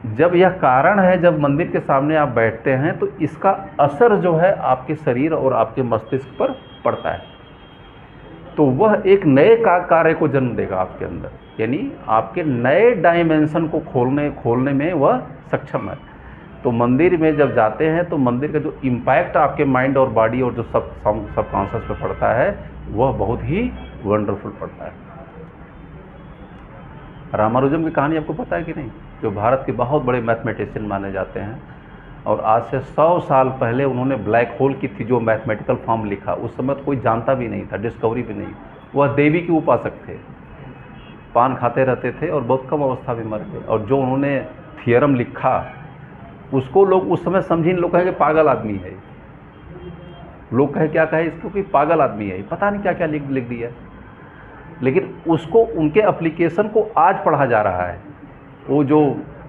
जब यह कारण है, जब मंदिर के सामने आप बैठते हैं तो इसका असर जो है आपके शरीर और आपके मस्तिष्क पर पड़ता है, तो वह एक नए कार्य को जन्म देगा आपके अंदर, यानी आपके नए डायमेंशन को खोलने में वह सक्षम है। तो मंदिर में जब जाते हैं तो मंदिर का जो इम्पैक्ट आपके माइंड और बॉडी और जो सब कॉन्शियस पे पड़ता है वह बहुत ही वंडरफुल पड़ता है। रामानुजम की कहानी आपको पता है कि नहीं? जो भारत के बहुत बड़े मैथमेटिशियन माने जाते हैं, और आज से 100 साल पहले उन्होंने ब्लैक होल की थी जो मैथमेटिकल फॉर्म लिखा, उस समय तो कोई जानता भी नहीं था, डिस्कवरी भी नहीं। वह देवी के उपासक थे, पान खाते रहते थे और बहुत कम अवस्था में मर गए। और जो उन्होंने थियरम लिखा उसको लोग उस समय समझे, लोग कहे कि पागल आदमी है, लोग कहे क्या कहे इसको कि पागल आदमी है, पता नहीं क्या क्या लिख दिया। लेकिन उसको, उनके एप्लीकेशन को आज पढ़ा जा रहा है। वो जो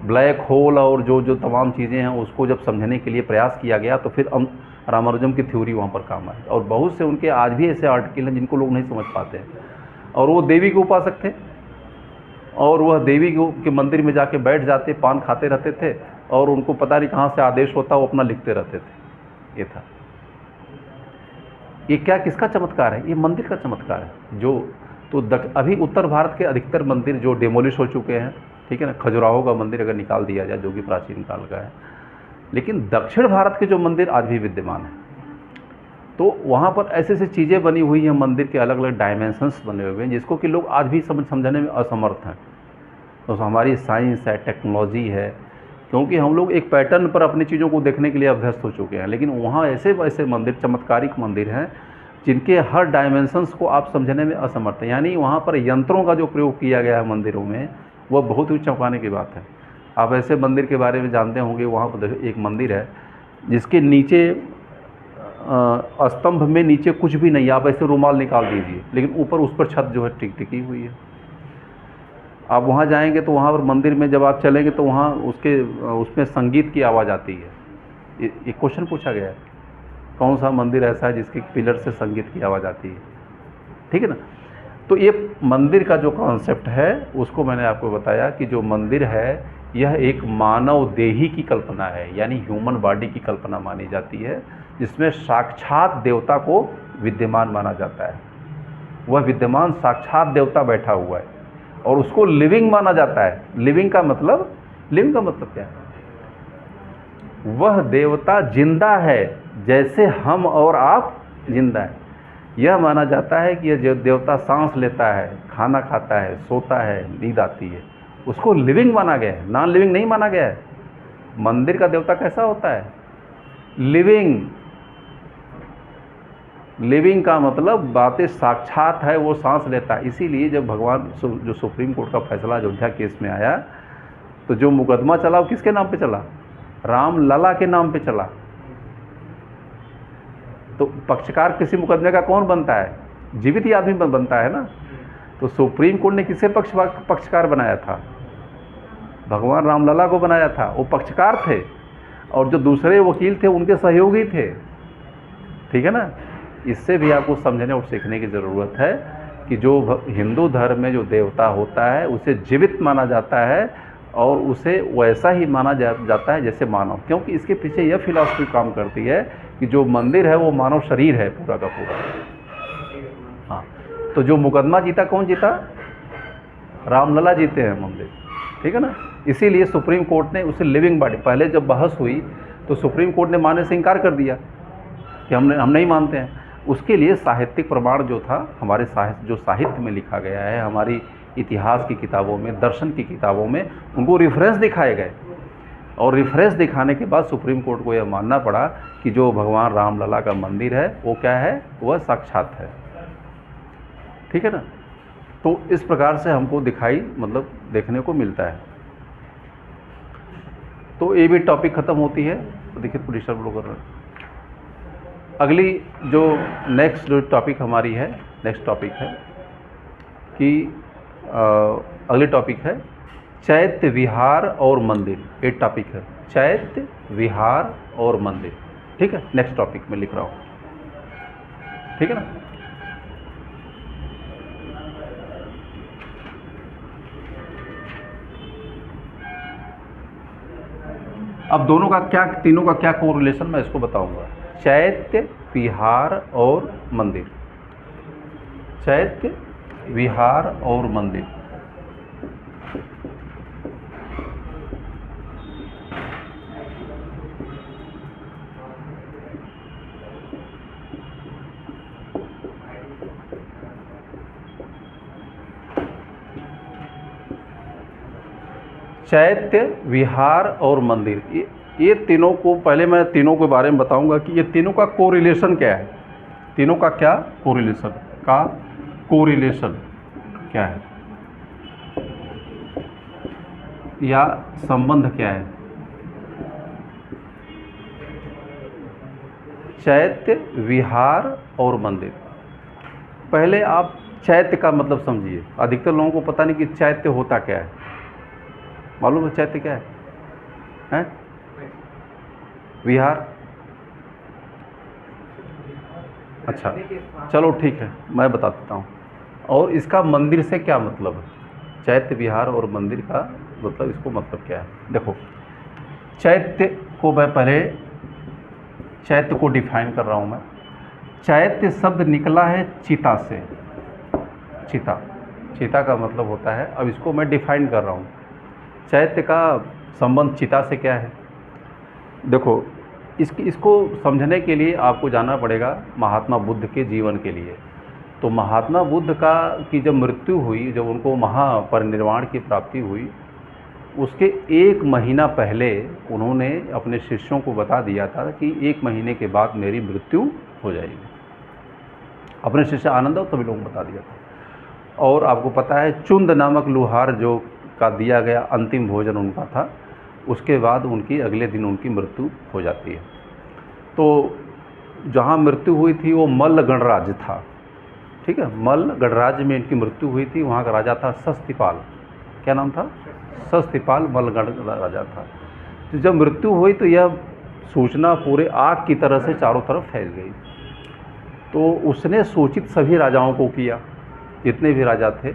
ब्लैक होल और जो तमाम चीज़ें हैं उसको जब समझने के लिए प्रयास किया गया तो फिर रामानुजम की थ्योरी वहाँ पर काम आई। और बहुत से उनके आज भी ऐसे आर्टिकल हैं जिनको लोग नहीं समझ पाते हैं। और वो देवी के उपासक थे और वह देवी के मंदिर में जाके बैठ जाते, पान खाते रहते थे और उनको पता नहीं कहाँ से आदेश होता, वो अपना लिखते रहते थे। ये था। ये क्या, किसका चमत्कार है? ये मंदिर का चमत्कार है। जो तो अभी उत्तर भारत के अधिकतर मंदिर जो डेमोलिश हो चुके हैं, ठीक है ना, खजुराहो का मंदिर अगर निकाल दिया जाए जो कि प्राचीन काल का है, लेकिन दक्षिण भारत के जो मंदिर आज भी विद्यमान हैं, तो वहाँ पर ऐसे ऐसी चीज़ें बनी हुई हैं, मंदिर के अलग अलग डायमेंशंस बने हुए हैं जिसको कि लोग आज भी समझने में असमर्थ हैं। तो हमारी साइंस है, टेक्नोलॉजी है, क्योंकि हम लोग एक पैटर्न पर अपनी चीज़ों को देखने के लिए अभ्यस्त हो चुके हैं। लेकिन वहाँ ऐसे ऐसे मंदिर, चमत्कारिक मंदिर हैं जिनके हर डायमेंशंस को आप समझने में असमर्थ हैं। यानी वहाँ पर यंत्रों का जो प्रयोग किया गया है मंदिरों में, वह बहुत ही चौंकाने की बात है। आप ऐसे मंदिर के बारे में जानते होंगे, वहाँ पर एक मंदिर है जिसके नीचे स्तंभ में नीचे कुछ भी नहीं, आप ऐसे रुमाल निकाल दीजिए, लेकिन ऊपर उस पर छत जो है टिकी हुई है। आप वहाँ जाएंगे तो वहाँ पर मंदिर में जब आप चलेंगे तो वहाँ उसमें संगीत की आवाज़ आती है। ये क्वेश्चन पूछा गया है, कौन सा मंदिर ऐसा है जिसके पिलर से संगीत की आवाज़ आती है, ठीक है ना। तो ये मंदिर का जो कॉन्सेप्ट है उसको मैंने आपको बताया कि जो मंदिर है यह एक मानव देही की कल्पना है, यानी ह्यूमन बॉडी की कल्पना मानी जाती है, जिसमें साक्षात देवता को विद्यमान माना जाता है। वह विद्यमान साक्षात देवता बैठा हुआ है और उसको लिविंग माना जाता है। लिविंग का मतलब क्या है? वह देवता जिंदा है जैसे हम और आप जिंदा है। यह माना जाता है कि यह देवता सांस लेता है, खाना खाता है, सोता है, नींद आती है, उसको लिविंग माना गया है, नॉन लिविंग नहीं माना गया है। मंदिर का देवता कैसा होता है? लिविंग। लिविंग का मतलब बातें साक्षात है, वो सांस लेता है। इसीलिए जब भगवान जो सुप्रीम कोर्ट का फैसला अयोध्या केस में आया तो जो मुकदमा चला वो किसके नाम पे चला? राम लला के नाम पे चला। तो पक्षकार किसी मुकदमे का कौन बनता है? जीवित ही आदमी बनता है ना। तो सुप्रीम कोर्ट ने किसे पक्षकार बनाया था? भगवान रामलला को बनाया था, वो पक्षकार थे और जो दूसरे वकील थे उनके सहयोगी थे, ठीक है ना। इससे भी आपको समझने और सीखने की ज़रूरत है कि जो हिंदू धर्म में जो देवता होता है उसे जीवित माना जाता है और उसे वैसा ही माना जाता है जैसे मानव, क्योंकि इसके पीछे यह फिलॉसफी काम करती है कि जो मंदिर है वो मानव शरीर है पूरा का पूरा। हाँ, तो जो मुकदमा जीता, कौन जीता? रामलला जीते हैं मंदिर, ठीक है ना। इसीलिए सुप्रीम कोर्ट ने उसे लिविंग बॉडी, पहले जब बहस हुई तो सुप्रीम कोर्ट ने मानने से इनकार कर दिया कि हम नहीं मानते हैं। उसके लिए साहित्यिक प्रमाण जो था, हमारे साहित्य में लिखा गया है, हमारी इतिहास की किताबों में, दर्शन की किताबों में उनको रेफरेंस दिखाए गए और रेफरेंस दिखाने के बाद सुप्रीम कोर्ट को यह मानना पड़ा कि जो भगवान रामलला का मंदिर है वो क्या है? वह साक्षात है, ठीक है ना। तो इस प्रकार से हमको देखने को मिलता है। तो ये भी टॉपिक ख़त्म होती है। तो देखिए, तो डिस्टर्ब लोग कर रहे हैं। अगली जो नेक्स्ट जो टॉपिक हमारी है, नेक्स्ट टॉपिक है कि अगली टॉपिक है चैत्य विहार और मंदिर। एक टॉपिक है चैत्य विहार और मंदिर, ठीक है। नेक्स्ट टॉपिक में लिख रहा हूँ, ठीक है ना। अब दोनों का क्या, तीनों का क्या कोरिलेशन मैं इसको बताऊंगा। चैत्य विहार और मंदिर, चैत्य विहार और मंदिर। चैत्य विहार और मंदिर, ये तीनों को, पहले मैं तीनों के बारे में बताऊंगा कि ये तीनों का कोरिलेशन क्या है। तीनों का क्या कोरिलेशन, क्या है या संबंध क्या है। चैत्य विहार और मंदिर। पहले आप चैत्य का मतलब समझिए। अधिकतर लोगों को पता नहीं कि चैत्य होता क्या है। मालूम है चैत्य क्या है? विहार, अच्छा चलो ठीक है, मैं बता देता हूँ। और इसका मंदिर से क्या मतलब है, चैत्य विहार और मंदिर का मतलब, इसको मतलब क्या है। देखो, चैत्य को मैं पहले चैत्य को डिफाइन कर रहा हूँ मैं। चैत्य शब्द निकला है चिता से। चिता, चिता का मतलब होता है, अब इसको मैं डिफाइन कर रहा हूँ। चैत्य का संबंध चिता से क्या है। देखो, इसको समझने के लिए आपको जाना पड़ेगा महात्मा बुद्ध के जीवन के लिए। तो महात्मा बुद्ध की जब मृत्यु हुई, जब उनको महापरिनिर्वाण की प्राप्ति हुई, उसके 1 महीना पहले उन्होंने अपने शिष्यों को बता दिया था कि 1 महीने के बाद मेरी मृत्यु हो जाएगी। अपने शिष्य आनंद और सभी लोगों को बता दिया था। और आपको पता है चुंद नामक लुहार जो का दिया गया अंतिम भोजन उनका था, उसके बाद उनकी अगले दिन उनकी मृत्यु हो जाती है। तो जहाँ मृत्यु हुई थी वो मल्ल गणराज्य था, ठीक है। मल्ल गणराज्य में इनकी मृत्यु हुई थी। वहाँ का राजा था सस्तिपाल। क्या नाम था? सस्तिपाल मल्ल गण राजा था। तो जब मृत्यु हुई तो यह सूचना पूरे आग की तरह से चारों तरफ फैल गई। तो उसने सूचित सभी राजाओं को किया, जितने भी राजा थे।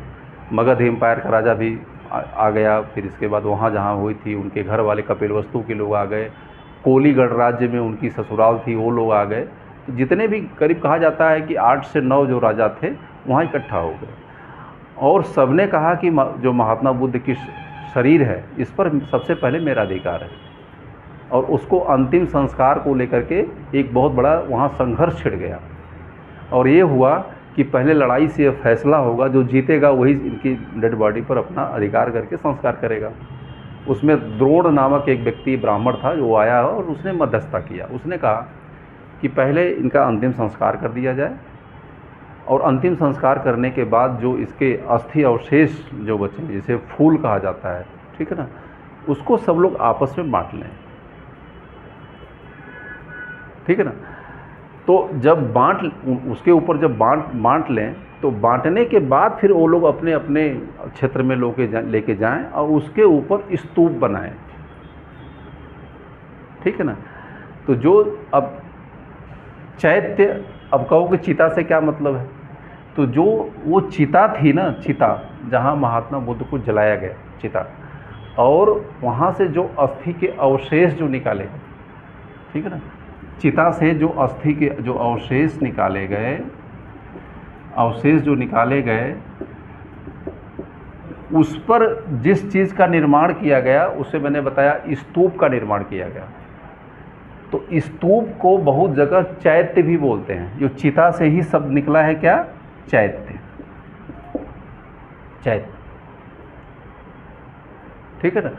मगध एम्पायर का राजा भी आ गया। फिर इसके बाद वहाँ जहाँ हुई थी उनके घर वाले कपिलवस्तु के लोग आ गए। कोली गणराज्य में उनकी ससुराल थी, वो लोग आ गए। तो जितने भी, करीब कहा जाता है कि 8 से 9 जो राजा थे वहाँ इकट्ठा हो गए। और सबने कहा कि जो महात्मा बुद्ध की शरीर है, इस पर सबसे पहले मेरा अधिकार है। और उसको अंतिम संस्कार को लेकर के एक बहुत बड़ा वहाँ संघर्ष छिड़ गया। और ये हुआ कि पहले लड़ाई से यह फैसला होगा, जो जीतेगा वही इनकी डेड बॉडी पर अपना अधिकार करके संस्कार करेगा। उसमें द्रोण नामक एक व्यक्ति ब्राह्मण था, जो आया और उसने मध्यस्थता किया। उसने कहा कि पहले इनका अंतिम संस्कार कर दिया जाए, और अंतिम संस्कार करने के बाद जो इसके अस्थि अवशेष जो बचे, जिसे फूल कहा जाता है, ठीक है ना, उसको सब लोग आपस में बांट लें, ठीक है ना। तो जब उसके ऊपर जब बांट लें, तो बांटने के बाद फिर वो लोग अपने अपने क्षेत्र में लेके जाएं और उसके ऊपर स्तूप बनाएं, ठीक है ना। तो जो अब चैत्य, अब कहो कि चिता से क्या मतलब है, तो जो वो चिता थी ना, चिता जहाँ महात्मा बुद्ध को जलाया गया, चिता, और वहाँ से जो अस्थि के अवशेष जो निकाले, ठीक है ना, चिता से जो अस्थि के जो अवशेष निकाले गए, उस पर जिस चीज़ का निर्माण किया गया, उसे मैंने बताया स्तूप का निर्माण किया गया। तो स्तूप को बहुत जगह चैत्य भी बोलते हैं। जो चिता से ही शब्द निकला है, क्या? चैत्य, चैत्य, ठीक है ना।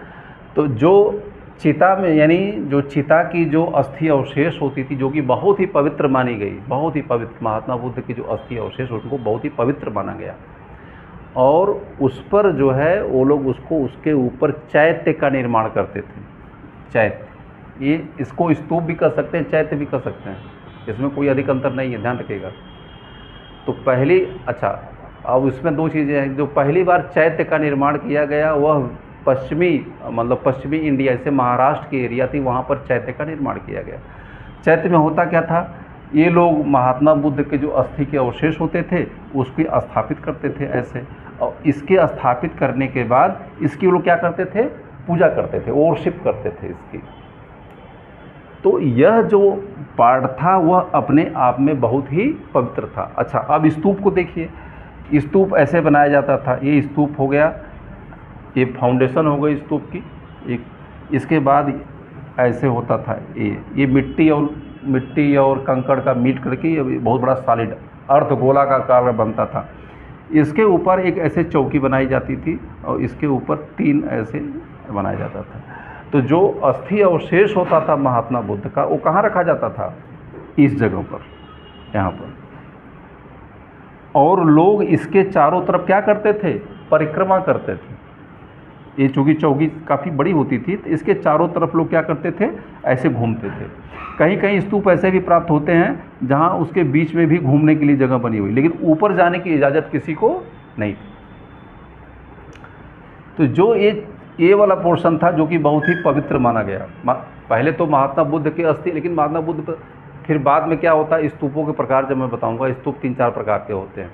तो जो चिता में, यानी जो चिता की जो अस्थि अवशेष होती थी, जो कि बहुत ही पवित्र मानी गई, बहुत ही पवित्र, महात्मा बुद्ध की जो अस्थि अवशेष उनको बहुत ही पवित्र माना गया। और उस पर जो है वो लोग उसके ऊपर चैत्य का निर्माण करते थे। चैत्य, ये इसको स्तूप भी कर सकते हैं, चैत्य भी कर सकते हैं। इसमें कोई अधिक अंतर नहीं है, ध्यान रखिएगा। तो पहली, अच्छा, अब इसमें दो चीज़ें हैं। जो पहली बार चैत्य का निर्माण किया गया वह पश्चिमी, मतलब पश्चिमी इंडिया, जैसे महाराष्ट्र की एरिया थी, वहाँ पर चैत्य का निर्माण किया गया। चैत्य में होता क्या था, ये लोग महात्मा बुद्ध के जो अस्थि के अवशेष होते थे उसको स्थापित करते थे ऐसे, और इसके स्थापित करने के बाद इसकी वो लोग क्या करते थे, पूजा करते थे, वर्शिप करते थे इसकी। तो यह जो पार्ट था वह अपने आप में बहुत ही पवित्र था। अच्छा, अब स्तूप को देखिए, स्तूप ऐसे बनाया जाता था। ये स्तूप हो गया, ये फाउंडेशन हो गई स्तूप की एक, इसके बाद ऐसे होता था ये मिट्टी और कंकड़ का मीट करके ये बहुत बड़ा सॉलिड अर्ध गोला का आकार बनता था। इसके ऊपर एक ऐसे चौकी बनाई जाती थी और इसके ऊपर 3 ऐसे बनाया जाता था। तो जो अस्थि अवशेष होता था महात्मा बुद्ध का, वो कहाँ रखा जाता था, इस जगह पर, यहाँ पर। और लोग इसके चारों तरफ क्या करते थे, परिक्रमा करते थे। ये चूँकि चौकी काफ़ी बड़ी होती थी तो इसके चारों तरफ लोग क्या करते थे, ऐसे घूमते थे। कहीं कहीं स्तूप ऐसे भी प्राप्त होते हैं जहाँ उसके बीच में भी घूमने के लिए जगह बनी हुई, लेकिन ऊपर जाने की इजाज़त किसी को नहीं थी। तो जो ये वाला पोर्शन था जो कि बहुत ही पवित्र माना गया। पहले तो महात्मा बुद्ध के अस्थि, लेकिन महात्मा बुद्ध फिर बाद में क्या होता है, स्तूपों के प्रकार जब मैं बताऊंगा। स्तूप 3-4 प्रकार के होते हैं।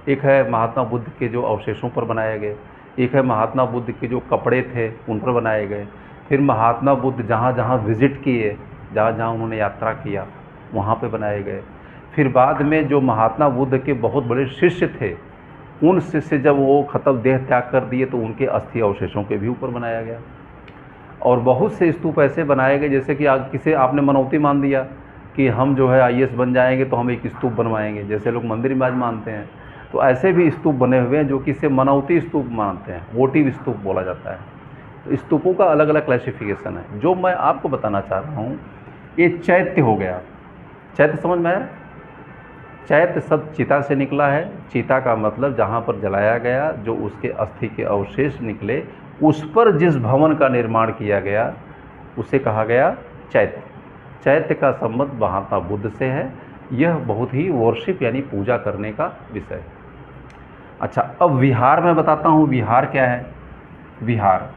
एक है महात्मा बुद्ध के जो अवशेषों पर बनाए गए, एक है महात्मा बुद्ध के जो कपड़े थे उन पर बनाए गए, फिर महात्मा बुद्ध जहाँ जहाँ विज़िट किए, जहाँ जहाँ उन्होंने यात्रा किया वहाँ पे बनाए गए। फिर बाद में जो महात्मा बुद्ध के बहुत बड़े शिष्य थे, उन शिष्य जब वो खत्म देह त्याग कर दिए तो उनके अस्थि अवशेषों के भी ऊपर बनाया गया। और बहुत से स्तूप ऐसे बनाए गए जैसे कि किसे आपने मनौती मान दिया कि हम जो है IAS बन जाएंगे तो हम एक स्तूप बनवाएंगे, जैसे लोग मंदिर में आज मानते हैं। तो ऐसे भी स्तूप बने हुए हैं जो कि इसे मनौती स्तूप मानते हैं, वोटिव स्तूप बोला जाता है। तो स्तूपों का अलग अलग क्लासिफिकेशन है। जो मैं आपको बताना चाह रहा हूँ, ये चैत्य हो गया। चैत्य समझ में आया? चैत्य शब्द चिता से निकला है। चिता का मतलब जहाँ पर जलाया गया, जो उसके अस्थि के अवशेष निकले, उस पर जिस भवन का निर्माण किया गया उसे कहा गया चैत्य। चैत्य का संबंध महात्मा बुद्ध से है। यह बहुत ही वर्शिप यानी पूजा करने का विषय है। अच्छा, अब विहार मैं बताता हूँ। विहार क्या है? विहार,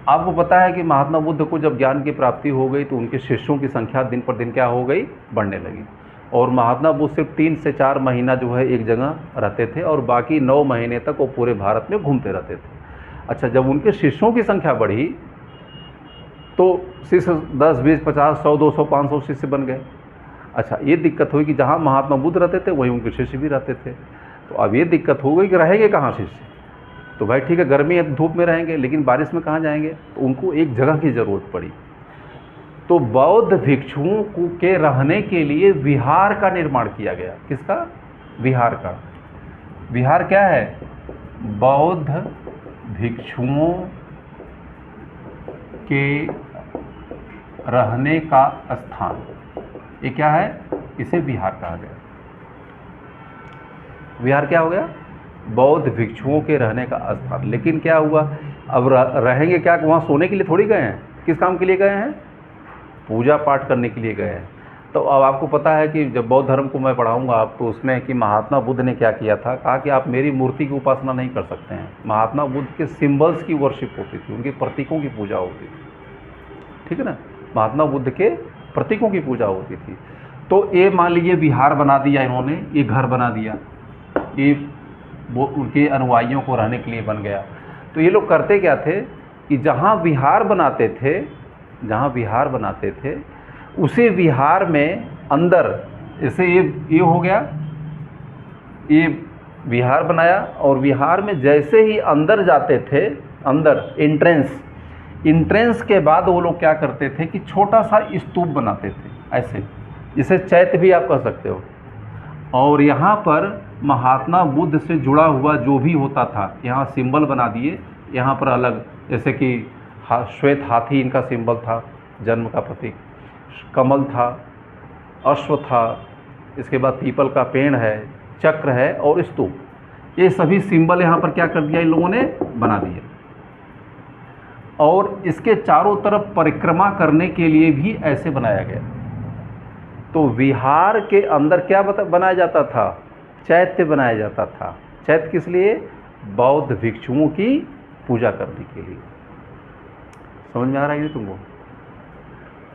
आपको पता है कि महात्मा बुद्ध को जब ज्ञान की प्राप्ति हो गई तो उनके शिष्यों की संख्या दिन पर दिन क्या हो गई, बढ़ने लगी। और महात्मा बुद्ध सिर्फ 3 से 4 महीना जो है एक जगह रहते थे और बाकी 9 महीने तक वो पूरे भारत में घूमते रहते थे। अच्छा, जब उनके शिष्यों की संख्या बढ़ी तो शिष्य 10, 20, 50, 100, 200, 500 शिष्य बन गए। अच्छा, ये दिक्कत हुई कि जहाँ महात्मा बुद्ध रहते थे वहीं उनके शिष्य भी रहते थे। तो अब ये दिक्कत हो गई कि रहेंगे कहाँ शिष्य? तो भाई ठीक है, गर्मी धूप में रहेंगे, लेकिन बारिश में कहाँ जाएंगे? तो उनको एक जगह की ज़रूरत पड़ी। तो बौद्ध भिक्षुओं के रहने के लिए विहार का निर्माण किया गया। किसका? विहार का। विहार क्या है? बौद्ध भिक्षुओं के रहने का स्थान। ये क्या है? इसे विहार कहा गया। विहार क्या हो गया? बौद्ध भिक्षुओं के रहने का स्थान। लेकिन क्या हुआ, अब रहेंगे क्या? वहाँ सोने के लिए थोड़ी गए हैं। किस काम के लिए गए हैं? पूजा पाठ करने के लिए गए हैं। तो अब आपको पता है कि जब बौद्ध धर्म को मैं पढ़ाऊंगा आप, तो उसमें कि महात्मा बुद्ध ने क्या किया था, कहा कि आप मेरी मूर्ति की उपासना नहीं कर सकते हैं। महात्मा बुद्ध के सिंबल्स की वर्शिप होती थी, उनके प्रतीकों की पूजा होती थी। ठीक है ना? महात्मा बुद्ध के प्रतीकों की पूजा होती थी। तो ये मान लीजिए विहार बना दिया इन्होंने, ये घर बना दिया, ये वो उनके अनुयायियों को रहने के लिए बन गया। तो ये लोग करते क्या थे कि जहाँ विहार बनाते थे, उसे विहार में अंदर, जैसे ये हो गया, ये विहार बनाया और विहार में जैसे ही अंदर जाते थे, अंदर एंट्रेंस के बाद वो लोग क्या करते थे कि छोटा सा स्तूप बनाते थे ऐसे, जिसे चैत्य भी आप कह सकते हो। और यहाँ पर महात्मा बुद्ध से जुड़ा हुआ जो भी होता था, यहाँ सिंबल बना दिए। यहाँ पर अलग, जैसे कि श्वेत हाथी इनका सिंबल था, जन्म का प्रतीक, कमल था, अश्व था, इसके बाद पीपल का पेड़ है, चक्र है और स्तूप। ये सभी सिंबल यहाँ पर क्या कर दिया, इन लोगों ने बना दिए। और इसके चारों तरफ परिक्रमा करने के लिए भी ऐसे बनाया गया। तो विहार के अंदर क्या बनाया जाता था? चैत्य बनाया जाता था। चैत्य किस लिए? बौद्ध भिक्षुओं की पूजा करने के लिए। समझ में आ रहा है तुमको?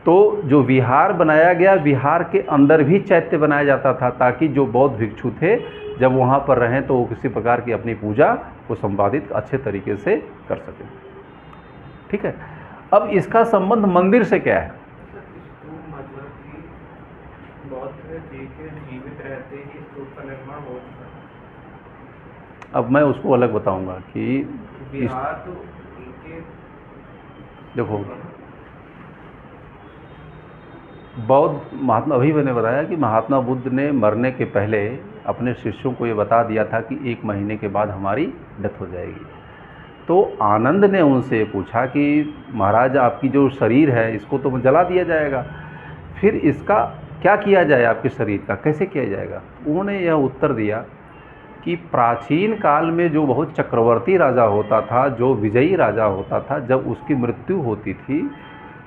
तो जो विहार बनाया गया, विहार के अंदर भी चैत्य बनाया जाता था, ताकि जो बौद्ध भिक्षु थे जब वहाँ पर रहें तो वो किसी प्रकार की अपनी पूजा को संपादित अच्छे तरीके से कर सकें। ठीक है। अब इसका संबंध मंदिर से क्या है? मतलब कि बौद्ध जी के जीवित रहते ही स्तूप का निर्माण हो चुका। अब मैं उसको अलग बताऊंगा कि बिहार तो इनके देखो, बौद्ध महात्मा, अभी मैंने बताया कि महात्मा बुद्ध ने मरने के पहले अपने शिष्यों को ये बता दिया था कि 1 महीने के बाद हमारी डेथ हो जाएगी। तो आनंद ने उनसे पूछा कि महाराज, आपकी जो शरीर है इसको तो जला दिया जाएगा, फिर इसका क्या किया जाए? आपके शरीर का कैसे किया जाएगा? उन्होंने यह उत्तर दिया कि प्राचीन काल में जो बहुत चक्रवर्ती राजा होता था, जो विजयी राजा होता था, जब उसकी मृत्यु होती थी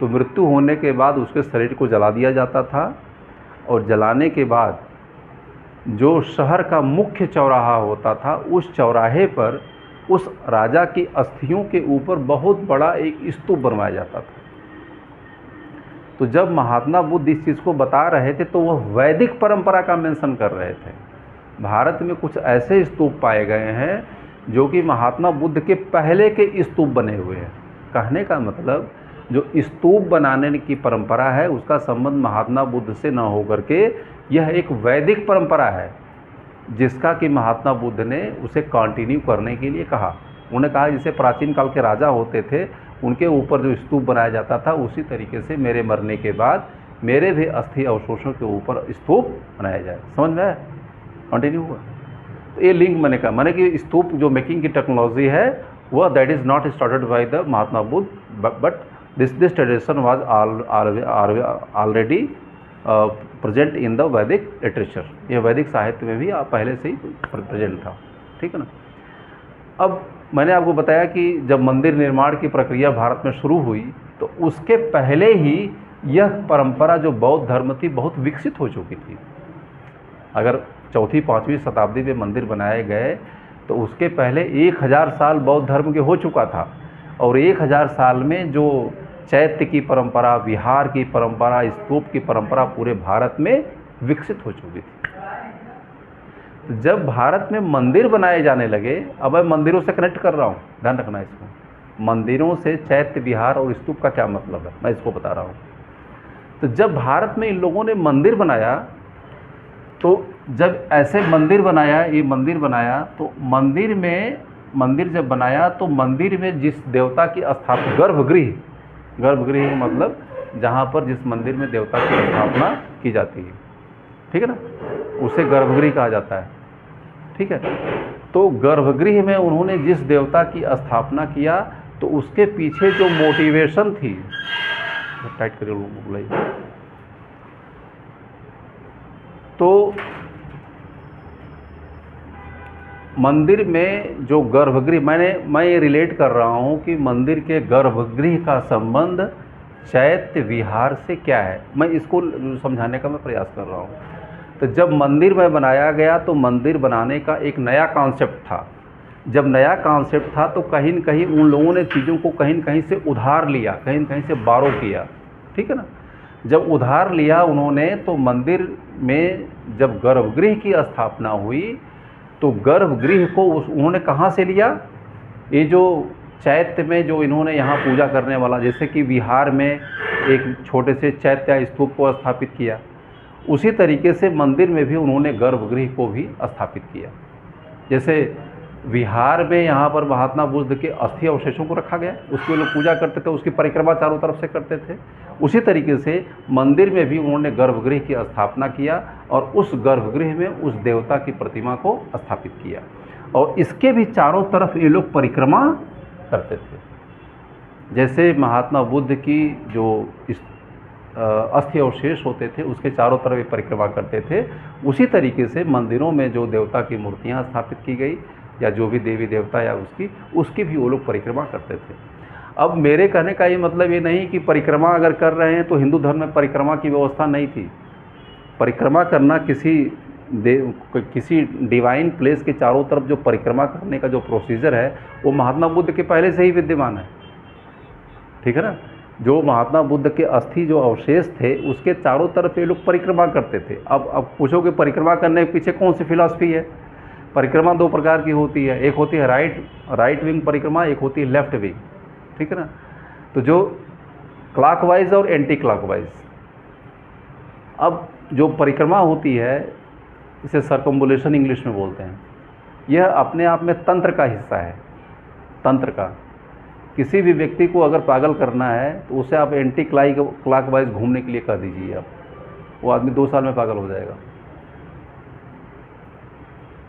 तो मृत्यु होने के बाद उसके शरीर को जला दिया जाता था, और जलाने के बाद जो शहर का मुख्य चौराहा होता था, उस चौराहे पर उस राजा की अस्थियों के ऊपर बहुत बड़ा एक स्तूप बनवाया जाता था। तो जब महात्मा बुद्ध इस चीज़ को बता रहे थे तो वह वैदिक परंपरा का मेंशन कर रहे थे। भारत में कुछ ऐसे स्तूप पाए गए हैं जो कि महात्मा बुद्ध के पहले के स्तूप बने हुए हैं। कहने का मतलब, जो स्तूप बनाने की परंपरा है उसका संबंध महात्मा बुद्ध से न होकर के यह एक वैदिक परंपरा है, जिसका कि महात्मा बुद्ध ने उसे कंटिन्यू करने के लिए कहा। उन्होंने कहा जैसे प्राचीन काल के राजा होते थे, उनके ऊपर जो स्तूप बनाया जाता था, उसी तरीके से मेरे मरने के बाद मेरे भी अस्थि अवशेषों के ऊपर स्तूप बनाया जाए। समझ में आया? कंटिन्यू हुआ। तो ये लिंक मैंने कहा, मैंने कि स्तूप जो मेकिंग की टेक्नोलॉजी है वह that is not started by the Mahatma Buddha, but this tradition was already present in the वैदिक लिटरेचर। यह वैदिक साहित्य में भी पहले से ही प्रेजेंट था। ठीक है ना। अब मैंने आपको बताया कि जब मंदिर निर्माण की प्रक्रिया भारत में शुरू हुई तो उसके पहले ही यह परंपरा जो बौद्ध धर्म थी बहुत विकसित हो चुकी थी। अगर 4वीं-5वीं शताब्दी में मंदिर बनाए गए तो उसके पहले 1000 साल बौद्ध धर्म के हो चुका था, और 1000 साल में जो चैत्य की परंपरा, विहार की परंपरा, स्तूप की परंपरा पूरे भारत में विकसित हो चुकी थी। तो जब भारत में मंदिर बनाए जाने लगे, अब मैं मंदिरों से कनेक्ट कर रहा हूँ, ध्यान रखना इसको। मंदिरों से चैत्य, विहार और स्तूप का क्या मतलब है, मैं इसको बता रहा हूँ। तो जब भारत में इन लोगों ने मंदिर बनाया, तो जब ऐसे मंदिर बनाया, ये मंदिर बनाया, तो मंदिर जब बनाया तो मंदिर में जिस देवता की स्थापना, गर्भगृह मतलब जहाँ पर जिस मंदिर में देवता की स्थापना की जाती है, ठीक है ना, उसे गर्भगृह कहा जाता है। ठीक है। तो गर्भगृह में उन्होंने जिस देवता की स्थापना किया तो उसके पीछे जो मोटिवेशन थी, टाइट करिए बुलाइए, तो मंदिर में जो गर्भगृह, मैं ये रिलेट कर रहा हूँ कि मंदिर के गर्भगृह का संबंध चैत्य विहार से क्या है, मैं इसको समझाने का मैं प्रयास कर रहा हूँ। तो जब मंदिर में बनाया गया तो मंदिर बनाने का एक नया कॉन्सेप्ट था। जब नया कॉन्सेप्ट था तो कहीं न कहीं उन लोगों ने चीज़ों को कहीं न कहीं से उधार लिया, कहीं न कहीं से बारो किया। ठीक है ना। जब उधार लिया उन्होंने, तो मंदिर में जब गर्भगृह की स्थापना हुई तो गर्भगृह को उन्होंने कहाँ से लिया? ये जो चैत्य में जो इन्होंने यहाँ पूजा करने वाला, जैसे कि विहार में एक छोटे से चैत्य स्तूप को स्थापित किया, उसी तरीके से मंदिर में भी उन्होंने गर्भगृह को भी स्थापित किया। जैसे विहार में यहाँ पर महात्मा बुद्ध के अस्थि अवशेषों को रखा गया, उसकी लोग पूजा करते थे, उसकी परिक्रमा चारों तरफ से करते थे। उसी तरीके से मंदिर में भी उन्होंने गर्भगृह की स्थापना किया और उस गर्भगृह में उस देवता की प्रतिमा को स्थापित किया, और इसके भी चारों तरफ ये लोग परिक्रमा करते थे। जैसे महात्मा बुद्ध की जो अस्थि अवशेष होते थे उसके चारों तरफ परिक्रमा करते थे, उसी तरीके से मंदिरों में जो देवता की मूर्तियाँ स्थापित की गई या जो भी देवी देवता या उसकी भी वो लोग परिक्रमा करते थे। अब मेरे कहने का ये मतलब ये नहीं कि परिक्रमा अगर कर रहे हैं तो हिंदू धर्म में परिक्रमा की व्यवस्था नहीं थी। परिक्रमा करना किसी डिवाइन प्लेस के चारों तरफ जो परिक्रमा करने का जो प्रोसीजर है वो महात्मा बुद्ध के पहले से ही विद्यमान है, ठीक है ना। जो महात्मा बुद्ध के अस्थि जो अवशेष थे उसके चारों तरफ ये लोग परिक्रमा करते थे। अब पूछोगे परिक्रमा करने के पीछे कौन सी फिलॉसफी है। परिक्रमा दो प्रकार की होती है, एक होती है राइट विंग परिक्रमा, एक होती है लेफ्ट विंग, ठीक है ना। तो जो क्लॉकवाइज और एंटी क्लॉकवाइज, अब जो परिक्रमा होती है इसे सर्कम्बुलेशन इंग्लिश में बोलते हैं, यह अपने आप में तंत्र का हिस्सा है। तंत्र का किसी भी व्यक्ति को अगर पागल करना है तो उसे आप एंटी क्लॉकवाइज घूमने के लिए कह दीजिए, आप वो आदमी 2 साल में पागल हो जाएगा।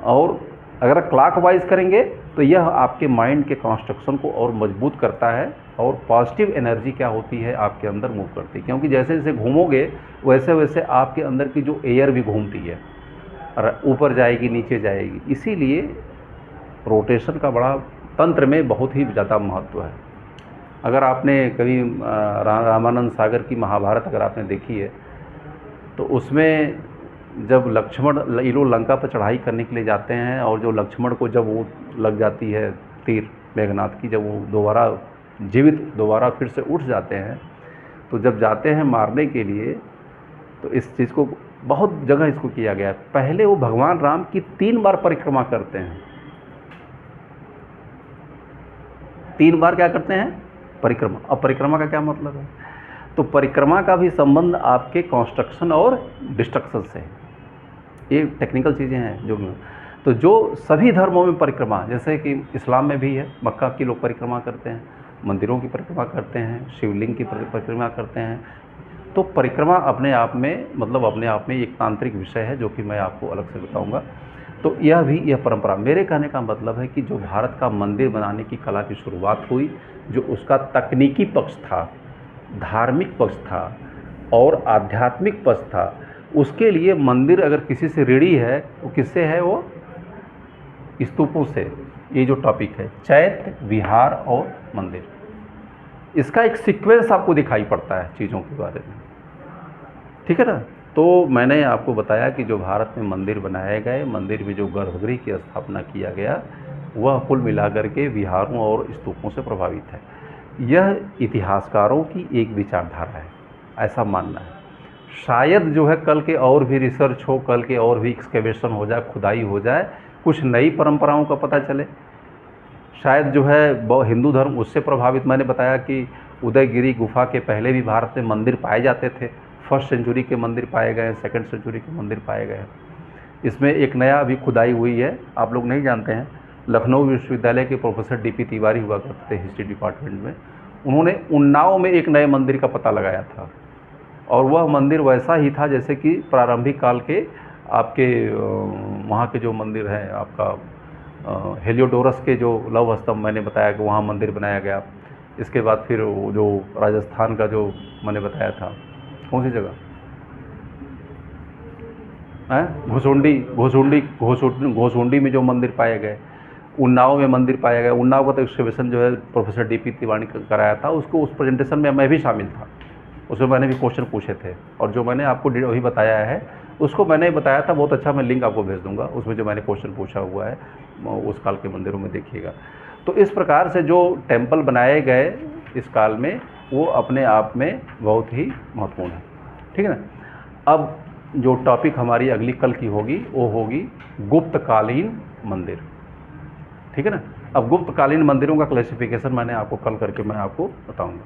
और अगर क्लॉकवाइज करेंगे तो यह आपके माइंड के कंस्ट्रक्शन को और मजबूत करता है और पॉजिटिव एनर्जी क्या होती है आपके अंदर मूव करती है, क्योंकि जैसे जैसे घूमोगे वैसे वैसे आपके अंदर की जो एयर भी घूमती है, ऊपर जाएगी नीचे जाएगी। इसीलिए रोटेशन का बड़ा तंत्र में बहुत ही ज़्यादा महत्व है। अगर आपने कभी रामानंद सागर की महाभारत अगर आपने देखी है तो उसमें जब लक्ष्मण ये लोग लंका पर चढ़ाई करने के लिए जाते हैं और जो लक्ष्मण को जब वो लग जाती है तीर मेघनाथ की, जब वो दोबारा फिर से उठ जाते हैं, तो जब जाते हैं मारने के लिए तो इस चीज़ को बहुत जगह इसको किया गया है। पहले वो भगवान राम की 3 बार परिक्रमा करते हैं। 3 बार क्या करते हैं? परिक्रमा। अब परिक्रमा का क्या मतलब है? तो परिक्रमा का भी संबंध आपके कंस्ट्रक्शन और डिस्ट्रक्शन से है। ये टेक्निकल चीज़ें हैं जो सभी धर्मों में परिक्रमा, जैसे कि इस्लाम में भी है, मक्का की लोग परिक्रमा करते हैं, मंदिरों की परिक्रमा करते हैं, शिवलिंग की परिक्रमा करते हैं। तो परिक्रमा अपने आप में एक तांत्रिक विषय है जो कि मैं आपको अलग से बताऊंगा। तो यह परंपरा, मेरे कहने का मतलब है कि जो भारत का मंदिर बनाने की कला की शुरुआत हुई, जो उसका तकनीकी पक्ष था, धार्मिक पक्ष था और आध्यात्मिक पक्ष था, उसके लिए मंदिर अगर किसी से ऋणी है तो किससे है? वो स्तूपों से। ये जो टॉपिक है चैत्य, विहार और मंदिर, इसका एक सीक्वेंस आपको दिखाई पड़ता है चीज़ों के बारे में, ठीक है ना। तो मैंने आपको बताया कि जो भारत में मंदिर बनाए गए, मंदिर में जो गर्भगृह की स्थापना किया गया, वह कुल मिलाकर के विहारों और स्तूपों से प्रभावित है। यह इतिहासकारों की एक विचारधारा है, ऐसा मानना है। शायद जो है कल के और भी रिसर्च हो, कल के और भी एक्सकेवेशन हो जाए, खुदाई हो जाए, कुछ नई परंपराओं का पता चले। शायद जो है हिंदू धर्म उससे प्रभावित, मैंने बताया कि उदयगिरी गुफा के पहले भी भारत में मंदिर पाए जाते थे। 1st सेंचुरी के मंदिर पाए गए, 2nd सेंचुरी के मंदिर पाए गए। इसमें एक नया अभी खुदाई हुई है, आप लोग नहीं जानते हैं। लखनऊ विश्वविद्यालय के प्रोफेसर DP तिवारी हुआ करते थे हिस्ट्री डिपार्टमेंट में, उन्होंने उन्नाव में एक नए मंदिर का पता लगाया था और वह मंदिर वैसा ही था जैसे कि प्रारंभिक काल के आपके वहाँ के जो मंदिर हैं, आपका हेलियोडोरस के जो लौह स्तंभ मैंने बताया कि वहाँ मंदिर बनाया गया। इसके बाद फिर जो राजस्थान का जो मैंने बताया था, कौन सी जगह है, घोसुंडी में जो मंदिर पाए गए, उन्नाव में मंदिर पाया गया। उन्नाव का तो एक्सकेवेशन जो है प्रोफेसर DP तिवारी कराया था, उसको उस प्रेजेंटेशन में मैं भी शामिल था, उसमें मैंने भी क्वेश्चन पूछे थे और जो मैंने आपको अभी बताया है उसको मैंने बताया था बहुत अच्छा। मैं लिंक आपको भेज दूंगा, उसमें जो मैंने क्वेश्चन पूछा हुआ है उस काल के मंदिरों में देखिएगा। तो इस प्रकार से जो टेम्पल बनाए गए इस काल में, वो अपने आप में बहुत ही महत्वपूर्ण है, ठीक है ना। अब जो टॉपिक हमारी अगली कल की होगी वो होगी गुप्तकालीन मंदिर, ठीक है ना। अब गुप्तकालीन मंदिरों का क्लासिफिकेशन मैंने आपको कल करके मैं आपको बताऊँगा।